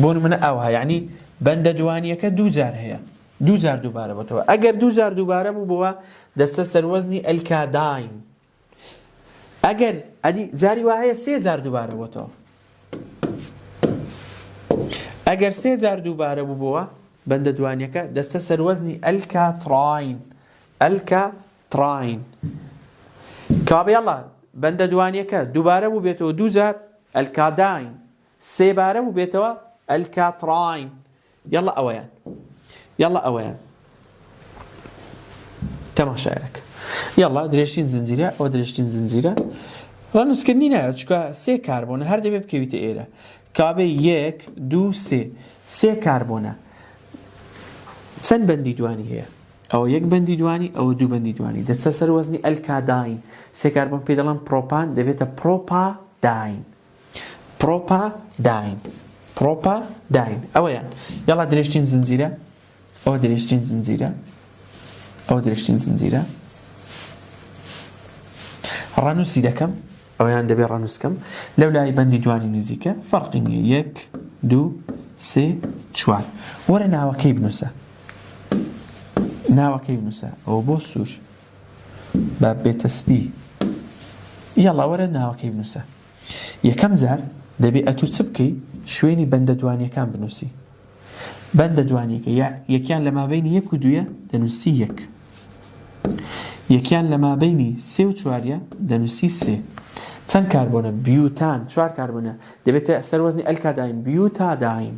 بۆ نمونە ئەو هەیە یعنی بەندە دوانیەکە دوو جار هەیە دوو جار دووبارە بۆتەوە ئەگەر دوو جار دووبارە بوو بووە دەستە سەروەزنی ئەلکاداین ئەگەر ئەدی جاری وا هەیە 3 جار دووبارە بۆتەوە ئەگەر 3 جار دووبارە بوو بووە بەندە دوانیەکە دەستە سەروەزنی ئەلکاتراین ئەلکاتراین کابێ یەڵا بەندە دوانیەکە دووبارە بوو بێتەوە دوو جار ئەلکاداین 3 بارە بوو بێتەوە ئەلکاتراین یەڵا ئەوەیان تەماشایەکە یەڵا درێژترین زنجیرە ئەو درێژترین زنجیرە ڕانووسکردنی نایە چونکە 3 کاربۆنە هەر دەبێ بکەویتە ئێرە کابێ 1 2 3 کاربۆنە چەند بەندی دوانی هەیە ئەوە 1 بەندی دوانی ئەوە 2 بەندی دوانی دەچە سەر وەزنی ئەلکاداین 3 کاربۆن پێ دەڵێن پرۆپان دەبێتە پرۆپاداین ئەوەیان یەڵا درێژترین زنجیرە ئەوە درێژترین زنجیرە ڕانووسی دەکەم ئەویان دەبێ ڕانووسکەم لەو لای بەندی دوانی نزیکە فەرقی نییە 1 2 3 4 وەرە ناوەکەی بنووسە ئەوە بۆ سوور با بێتە سپی یەڵا وەرە ناوەکەی بنووسە یەکەم جار دەبێ ئەتوو چ بکەی شوێنی بەندە دوانیەکان بنووسی بەندە دوانیەکە یەکیان لە مابەینی 1 و 2 دەنووسی 1 یەکیان لە مابەینی 3 و 4 دەنووسی 3 چەند کاربۆنە بیوتان 4 کاربۆنە دەبێتە سەروەزنی ئەلکاداین بیوتاداین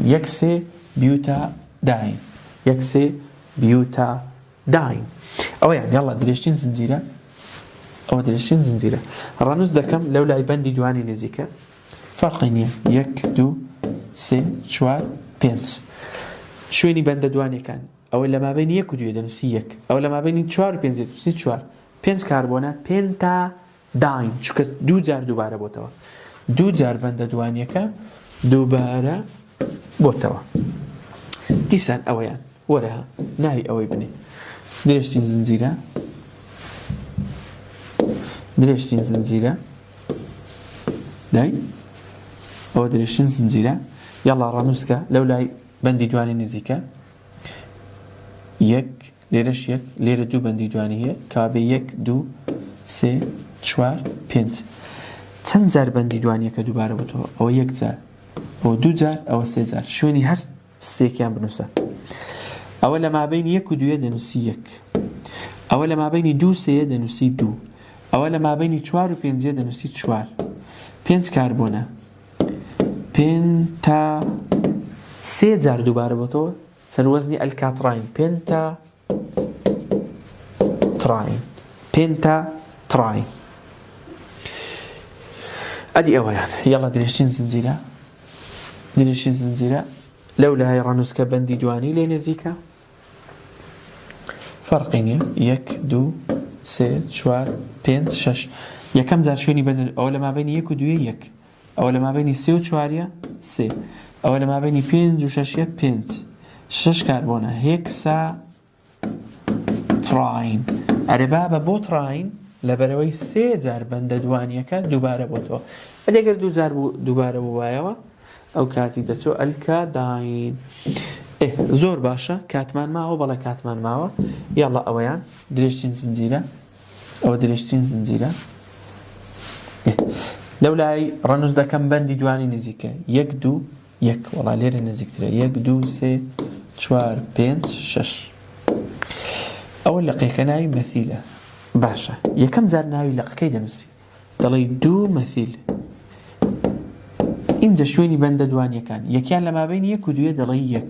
1 3 بیوتاداین 1 3 بیوتاداین ئەوەیان یاڵا درێژترین زنجیرە ئەوە درێژترین زنجیرە ڕانووس دەکەم لەو لای بەندی دوانی نزیکە فەرقی نییە 1 2 3 4 5 شوێنی بەندە دوانیەکان أو لما بين يك ودوية دنوسي يك، أو لما بين 4 و 5 دنوسي 4. 5 كربونة بنتا داين، چونکە 2 جار دووبارە بۆتەوە، 2 جار بەندە دوانیەکە دووبارە بۆتەوە. دیسان ئەوەیان وەرەها ناوی ئەوەی بنێ درێژترین زنجیرە، درێژترین زنجیرە دای ئەوە درێژترین زنجیرە. یاڵا ڕەنووسکە لەو لای بەندی دوانی نزیکە، یەک لێرەش یەک، لێرە 2 بەندی دوانی هەیە، کابێ 1 2 3 4 5. چەند جار بەندی دوانیەکە دووبارە بۆتەوە؟ ئەوە 1 جار، ئەوە 2 جار، ئەوە 3 جار. شوێنی هەر سێکیان بنووسە. ئەوە لە مابینی 1 و 2 دەنووسی 1، ئەوە لە مابینی 2 و 3 دەنووسی 2، ئەوە لە مابینی 4 و 5 دەنووسی 4. 5 کاربۆنە پێنتا 3 جار دووبارە بۆتەوە سەروەزنی ئەلکاتراین، پێنتا تراین، پێنتا تراین. ئەدی ئەوەیان یاڵا درێژترین زنجیرە، درێژترین زنجیرە لەو لای ڕەنووسکە بەندی دوانی لێ نزیکە، فەرقی نییە. 1 2 3 4 5 6. یەکەم جار شوێنی بەندە، ئەوە لە مابینی 1 و 2 1، ئەوە لە مابینی 3 و 4 3، ئەوە لە مابینی 5 و 6 5. 6 کاربۆنە هێکسا تراین. ئەرێ بابە بۆ تراین لەبەرەوەی 3 جار بەندە دوانیەکە دووبارە بۆتەوە. ئەگەر 2 جار دووبارە بووایەوە ئەو کاتی دەچۆ ئەلکاداین. زۆر باشە، کاتمان ماوە، بەڵێ کاتمان ماوە. یاڵا ئەوەیان درێژترین زنجیرە، ئەوە درێژترین زنجیرە. لەو لای ڕەنووس دەکەم بەندی دوانی نزیکە، 1 2 1، وەڵا لێرە نزیکترە، 1 2 3 4 5 6. ئەوە لەقەکە ناوی مەثیلە. باشە، یەکەم جار ناوی لەقەکەی دەنووسی، دەڵێ 2 مەثیل. اینجا شوێنی بەندە دوانیەکان، یەکیان لە مابینی 1 و 2 دەڵێ 1،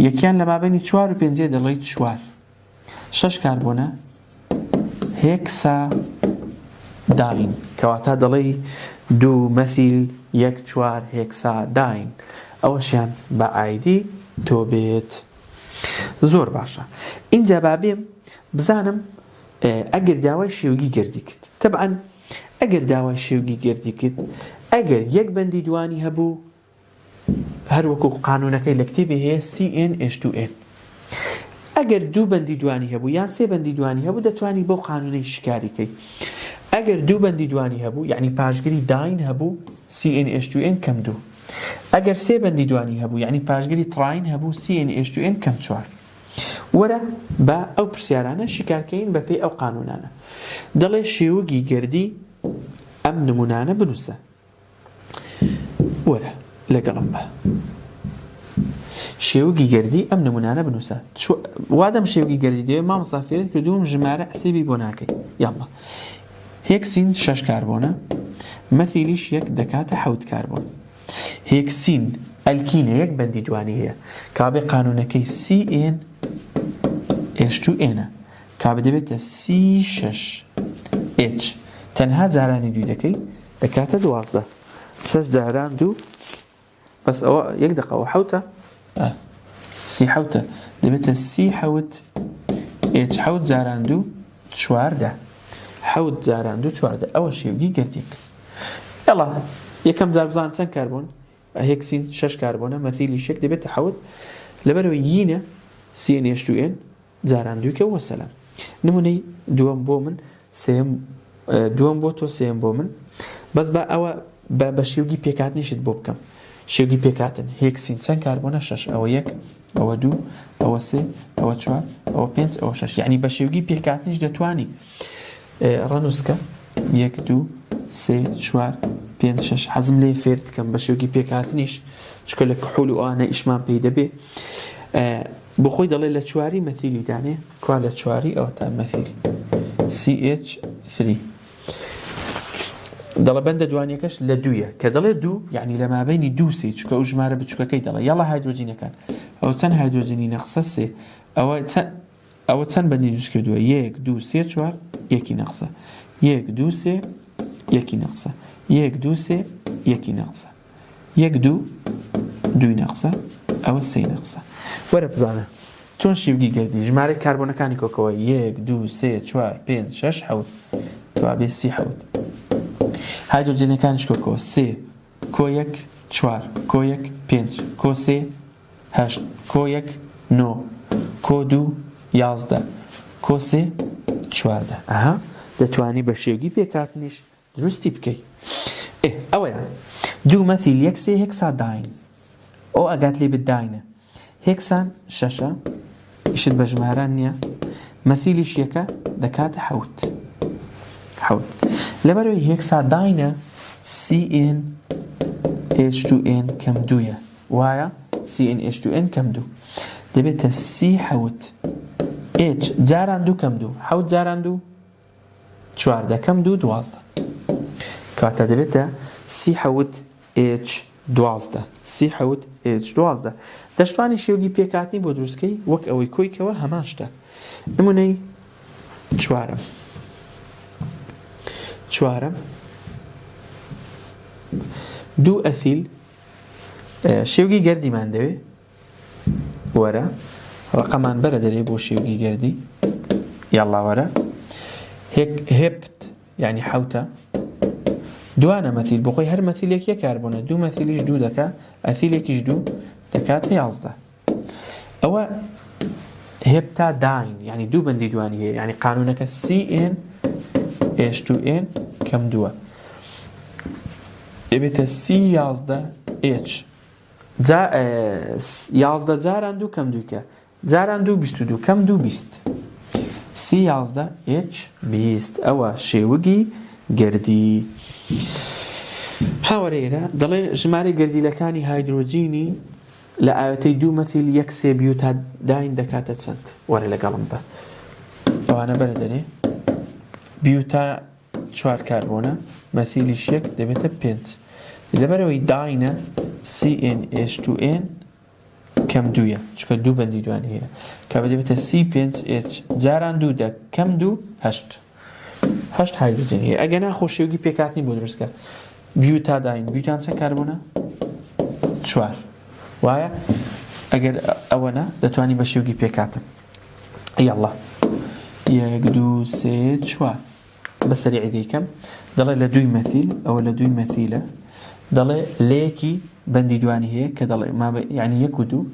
یەکیان لە مابینی 4 و 5 دەڵێ 4. 6 کاربۆنە هێکسا داین، کەواتە دەڵێ 2 مەثیل 1 4 هێکسا داین. ئەوەشیان بە ئایدی تۆ بێت. زۆر باشە. اینجا بابێم بزانم ئەگەر داوای شێوگی گردی کرد، تەبعەن ئەگەر داوای شێوگی گردی کرد، ئەگەر یەک بەندی دوانی هەبوو هەر وەکو قانونەکەی لە کتێبێ هەیە CNH2N، ئەگەر 2 بەندی دوانی هەبوو یان 3 بەندی دوانی هەبوو دەتوانی بۆ قانونەی شکاریکەی. ئەگەر 2 بەندی دوانی هەبوو یعنی پاشگری داین هەبوو CNH2N کەم 2، ئەگەر 3 بەندی دوانی هەبوو یعنی پاشگری تراین هەبوو CNH2N کەم 4. وەرە بە ئەو پرسیارانە شکارکەین بە پێی ئەو قانونانە. دەڵێ شێوەگی گردی ئەم نمونانە بنووسە. وەرە لەگەڵم بە شێوەگی گردی ئەم نمونانە بنووسە. وادەم شێوەگی گردی دێ مامۆستا فێرت کردووم ژمارە حسێبی بۆ ناکەی. یاڵڵا هێکسین 6 کاربۆنە، مەثیلیش 1 دەکاتە 7 کاربۆن. هێکسین ئەلکینە 1 بەندی دوانی هەیە، کابێ قانونەکەی CNH2N کابێ دەبێتە C6H. تەنها جارانی دوی دەکەی دەکاتە 12. 6 جاران 2 بەس ئەوە 1 دقە و 7 C7 دەبێتە C7H. 7 جاران 2 14، 7 جاران 2 14. ئەوە شێوگی گردێک. یاڵا یەکەم جار بزان چەند کاربۆن؟ هێکسین 6 کاربۆنە، مەثیلی 1 دەبێتە 7. لەبەرەوەی یینە CNH2N جاران 2 کە وەسەلام. نمونەی دووەم بۆ من، دووەم بۆ تۆ، سێم بۆ من. بەس بە ئەوە بە شێوگی پێکاتنیشت بۆ بکەم. شێوگی پێکاتن هێکسین چەند کاربۆنە؟ 6. ئەوە 1، ئەوە 2، ئەوە 3، ئەوە 4، ئەوە 5، ئەوە 6. یعنی بە شێوگی پێکاتنیش دەتوانی ڕەنووسکە 1 2 3 4 5 6 حەزم لێ فێر بکەم بە شێوگی پێکاتنیش، چکە لە کحول و ئانە ئیشمان پێی دەبێ. بۆ خۆی دەڵێ لە چواری مەثیلی دانێ، کوا لە چواری ئەوە تا مەثیل CH3. دەڵێ بەندە دوانیەکەش لە 2ە، کە دەڵێ 2 یعنی لە مابینی 2 3، چکە ئەو ژمارە بچووکەکەی دەڵێ. یاڵا هایدرۆجینەکان ئەوە چەند هایدرۆجینی نەقسە 3، ئەوە چەند بەندی دروست کردووە؟ 1 2 3 4 1 نەقسە، 1 2 3 1 نەقسە، 1 2 3 1 نەقسە، 1 2 2 نەقسە، ئەوە 3 نەقسە. وەرە بزانە چۆن شێوگی گردی ژمارەی کاربۆنەکانی کۆکەوە 1 2 3 4 5 6 7 توابێ 37 هایدرۆجینەکانیش کۆکەوە 3 کۆ 1 4 کۆ 1 5 کۆ 3 8 کۆ 1 9 کۆ 2 11 کۆ 3 14 ئەها دەتوانی بە شێوگی پێکاتنیش دروستی بکەیت ئەوەیە دوو مەثیل یەک سێ هێکسا داین ئەو ئەگات لێ بداینە هێکسان شەشە ئیشت بە ژماران نییە مەثیلیش یەکە دەکاتە حەوت لەبەرەوەی هێکسا داینە CN H2N کەم دوویە وایە CN H2N کەم دوو دەبێتە C حەوت H جاران دوو کەم دوو حەوت جاران دوو چواردە کەم دوو دوازدە کاتە دەبێتە C حەوت H دوازدە C حەوت H دوازدە دەشتوانی شێوگی پێکاتنی بۆ دروستکەی وەک ئەوەی کۆیکەوە هەمان شتە نمونەی چوارم دوو ئەثیل شێوگی گەردیمان دەوێ وەرە ڕقەمان بەرە دەرێ بۆ شێوگی گەردی یاڵا وەرە هێپت یعنی حەوتە دوانە مەثیل بۆ خۆی هەر مەثیلێک یەک کاربوونە دوو مەثیلیش دوو دەکا ئەثیلێکیش دوو دەکاتە 11 ئەوە هێپتا داین یعنی دوو بەندی دوانی هەیە یعنی قانونەکە CN H2N کەم دووە دەبێتە C11 H 11 جاران دوو کەم دووکە جاران دوو 22 کەم دوو 20 C11 H 20 ئەوە شێوگی گەردی هاوەرێرە دەڵێ ژمارە گەردیلەکانی هایدرۆجینی لە ئاوەتەی دوو مەثیل یەک سێ بیوتا داین دەکاتە چەند وەرە لەگەڵم بە ئەوانە بەرە دەرێ بیوتا 4 کاربۆنە مەثیلیش یەک دەبێتە 5 لەبەرەوەی داینە CnH2n کەم دوویە چکە دوو بەندی دوانی هەیە کە دەبێتە C5H جاران دوو دە کەم دوو 8 هایدرۆجین هەیە ئەگە ناخۆ شێوگی پێکاتنی بۆ دروستکە بیوتا داین بیوتان چەند کاربۆنە 4 وایە ئەگەر ئەوەنە دەتوانی بە شێوگی پێکاتن یاڵا 1 2 3 4 بەسەریعی دیکەم دەڵێ لە دووی مەثیل ئەوە لە دووی مەثیلە دەڵێ لەیەکی بەندی دوانی هەیە کە دەڵێ یعنی 1 و 2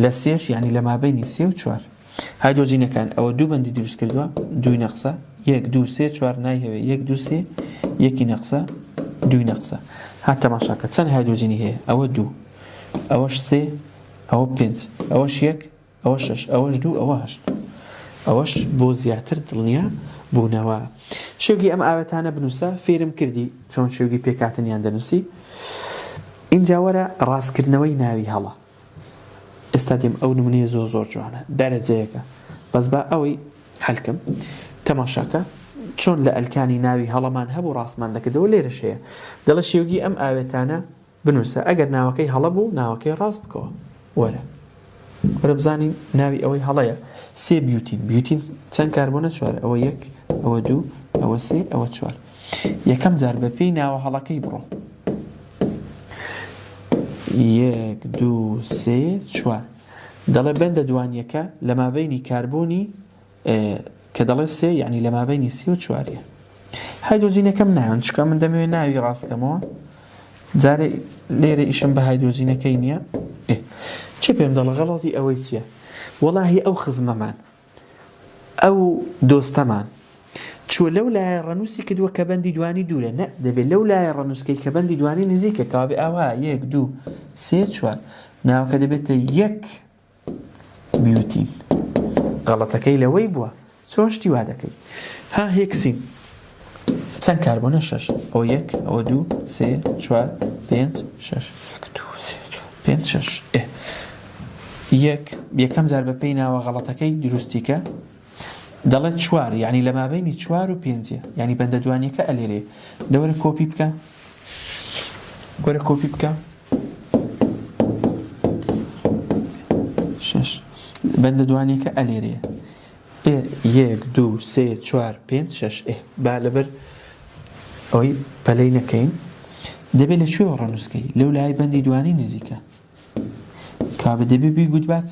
لە سێش یعنی لە مابەینی 3 و 4 هایدرۆجینەکان ئەوە دوو بەندی دروست کردووە دوی نەقسە 1 2 3 4 نایهەوێ 1 2 3 یەکی نەقسە دوی نەقسە هات تەماشاکە چەند هایدرۆجینی هەیە ئەوە 2 ئەوەش 3 ئەوە 5 ئەوەش 1 ئەوە 6 ئەوەش 2 ئەوە 8 ئەوەش بۆ زیاتر دڵنیا بوونەوە شێوگی ئەم ئاوەتانە بنووسە فێرم کردی چۆن شێوگی پێکاتنیان دەنووسی اینجا وەرە ڕاستکردنەوەی ناوی هەڵە ئێستا دێم ئەو نمونەیە زۆر جوانە دەرەجەیەکە بەس بە ئەوەی هەلکەم تەماشاکە چۆن لە ئەلکانی ناوی هەڵەمان هەبوو ڕاستمان دەکردەوە لێرەش هەیە دەڵێ شێوگی ئەم ئاوێتانە بنووسە ئەگەر ناوەکەی هەڵە بوو ناوەکەی ڕاست بکەوە وەرە بزانین ناوی ئەوەی هەڵەیە سێ بیوتین چەند کاربۆنە 4 ئەوە 1 ئەوە 2 ئەوە 3 ئەوە 4 یەکەم جار بە پێی ناوە هەڵەکەی بڕۆ 1 2 3 4 دەڵێ بەندە دوانیەکە لە مابەینی کاربۆنی کە دەڵێ 3 یعنی لە مابەینی 3 و 4 هایدرۆجینەکەم ناوێن چکە من دەمەوێت ناوی ڕاستکەمەوە جارێ لێرە ئیشم بە هایدرۆجینەکەی نییە چی پێم دەڵێ غەڵەتی ئەوەی چییە وەڵاهی ئەو خزمەمان ئەو دۆستەمان چوە لەو لایە ڕەنووسی کردووە کە بەندی دوانی دوورە نە دەبێت لەو لایە ڕەنووسکەی کە بەندی دوانی نزیکە کابێ ئاوا 1 2 3 4 ناوەکە دەبێتە 1 بیوتین غەڵەتەکەی لەوەی بووە چۆن شتی وا دەکەی ها هێکسین چەند کاربۆنە 6 ئەو 1 ئەوە 2 3 4 5 6 5 6 یەکەم جار بە پێی ناوە غەڵەتەکەی دروستیکە دەڵێت 4 یعنی لە مابەینی 4 و 5 یعنی بەندە دوانیەکە ئەلێرێ دەوەرە کۆپی بکە وەرە کۆپی بکە 6 بەندە دوانیەکە ئەلێرێ 1 2 3 4 5 6 با لەبەر ئەوەی پەلەی نەکەین دەبێت لە کوێوە ڕەنووسکەی لەو لای بەندی دوانی نزیکە کابە دەبێ بی گوت بات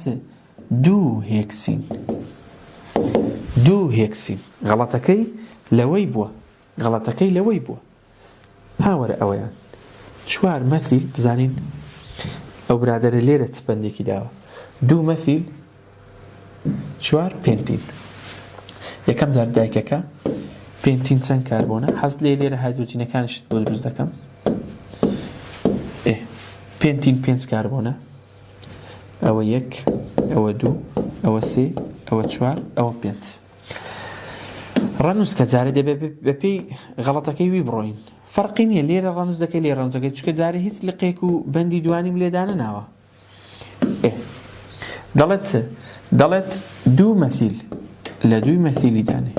دوو هێکسین. دوو هێکسین. غەڵەتەکەی لەوەی بووە. هاوەرە ئەوەیان. 4 مەثیل بزانین ئەو برادەرە لێرە چ بەندێکی داوە. 2 مەثیل 4 پێنتین. یەکەم جار دایکەکە پێنتین چەند کاربۆنە؟ حەز لێرە هایدرۆجینەکانیشت بۆ دروست دەکەم. پێنتین 5 کاربۆنە. ئەوە 1، ئەوە 2، ئەوە 3، ئەوە 4، ئەوە 5. ڕەنووس کە جارە دەبێت بەپێی غەڵەتەکەی وی بڕۆین. فەرقی نییە لێرە ڕەنووس دەکەی لێرە ڕەنووس دەکەی چونکە جارە هیچ لقێک و بەندی دوانیم لێدانە ناوە. دەڵێت چ؟ دەڵێت 2 مەثیل لە 2 مەثیلی دانێ.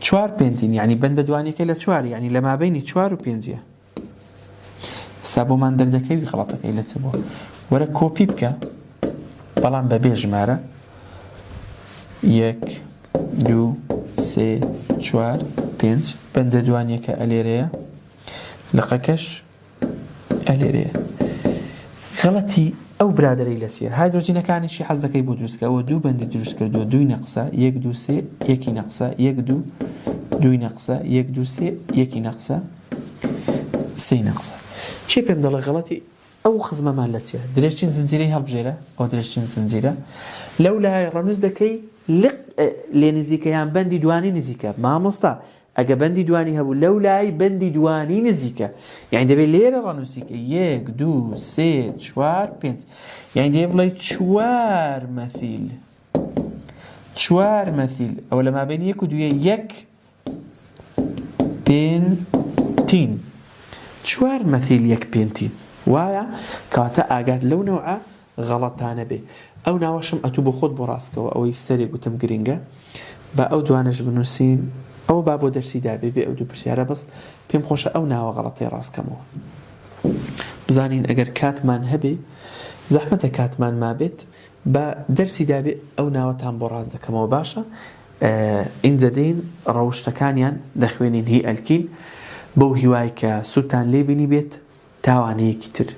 4 پێنتین یعنی بەندە دوانیەکەی لە 4 یعنی لە مابەینی 4 و 5. سا بۆمان دەردەکەوی غەڵەتەکەی لە چ بووە؟ وەرە کۆپی بکە بەڵام بەبێ ژمارە 1، 2، 3، 4، 5 بەندە دوانیەکە ئەلێرەیە لقەکەش ئەلێرەیە. غەڵەتی ئەو برادەرەی لە چیە؟ هایدرۆجینەکانیشی حەز دەکەی بۆ دروستکە. ئەوە 2 بەندی دروست کردووە. 2 نەقسە 1، 2، 3 1 نەقسە 1، 2 2 نەقسە 1، 2، 3 1 نەقسە 3 نەقسە. چی پێم دەڵێ غەڵەتی ئەو خزمەمان لە چیە؟ درێژچین زنجیرەی هەڵبژێرە. ئەو درێژچین زنجیرە لەو لای ڕەنووس دەکەی لێ نزیکەیان بەندی دوانی نزیکە. مامۆستا ئەگە بەندی دوانی هەبوو لەو لای بەندی دوانی نزیکە یعنی دەبێت لێرە ڕەنووسیکە 1، 2، 3، 4، 5 یعنی دەبێت بڵێ 4 مەثیل. 4 مەثیل ئەوە لە مابەینی 1 و 2 1 پێنتین. 4 مەثیل 1 پێنتین. وایە کاتە ئاگات لەو نەوعە غەڵەتانە بێ. ئەو ناوەشم ئەتوو بۆ خۆت بۆ ڕاستکەوە ئەوەی سەرێک گوتم گرینگە بە ئەو دوانش بنووسین. ئەو با بۆ دەرسیدا بێ ئەو دوو پرسیارە بەس پێم خۆشە ئەو ناوە غەڵەتەی ڕاستکەمەوە. بزانین ئەگەر کاتمان هەبێ زەحمەتە کاتمان مابێت بە دەرسیدا بێ ئەو ناوەتان بۆ ڕاست دەکەمەوە. باشە ئینجا دەین ڕەوشتەکانیان دەخوێنین هی ئەلکین بەو هیوای کە سووتان لێبینی بێت تاوانەیەکی تر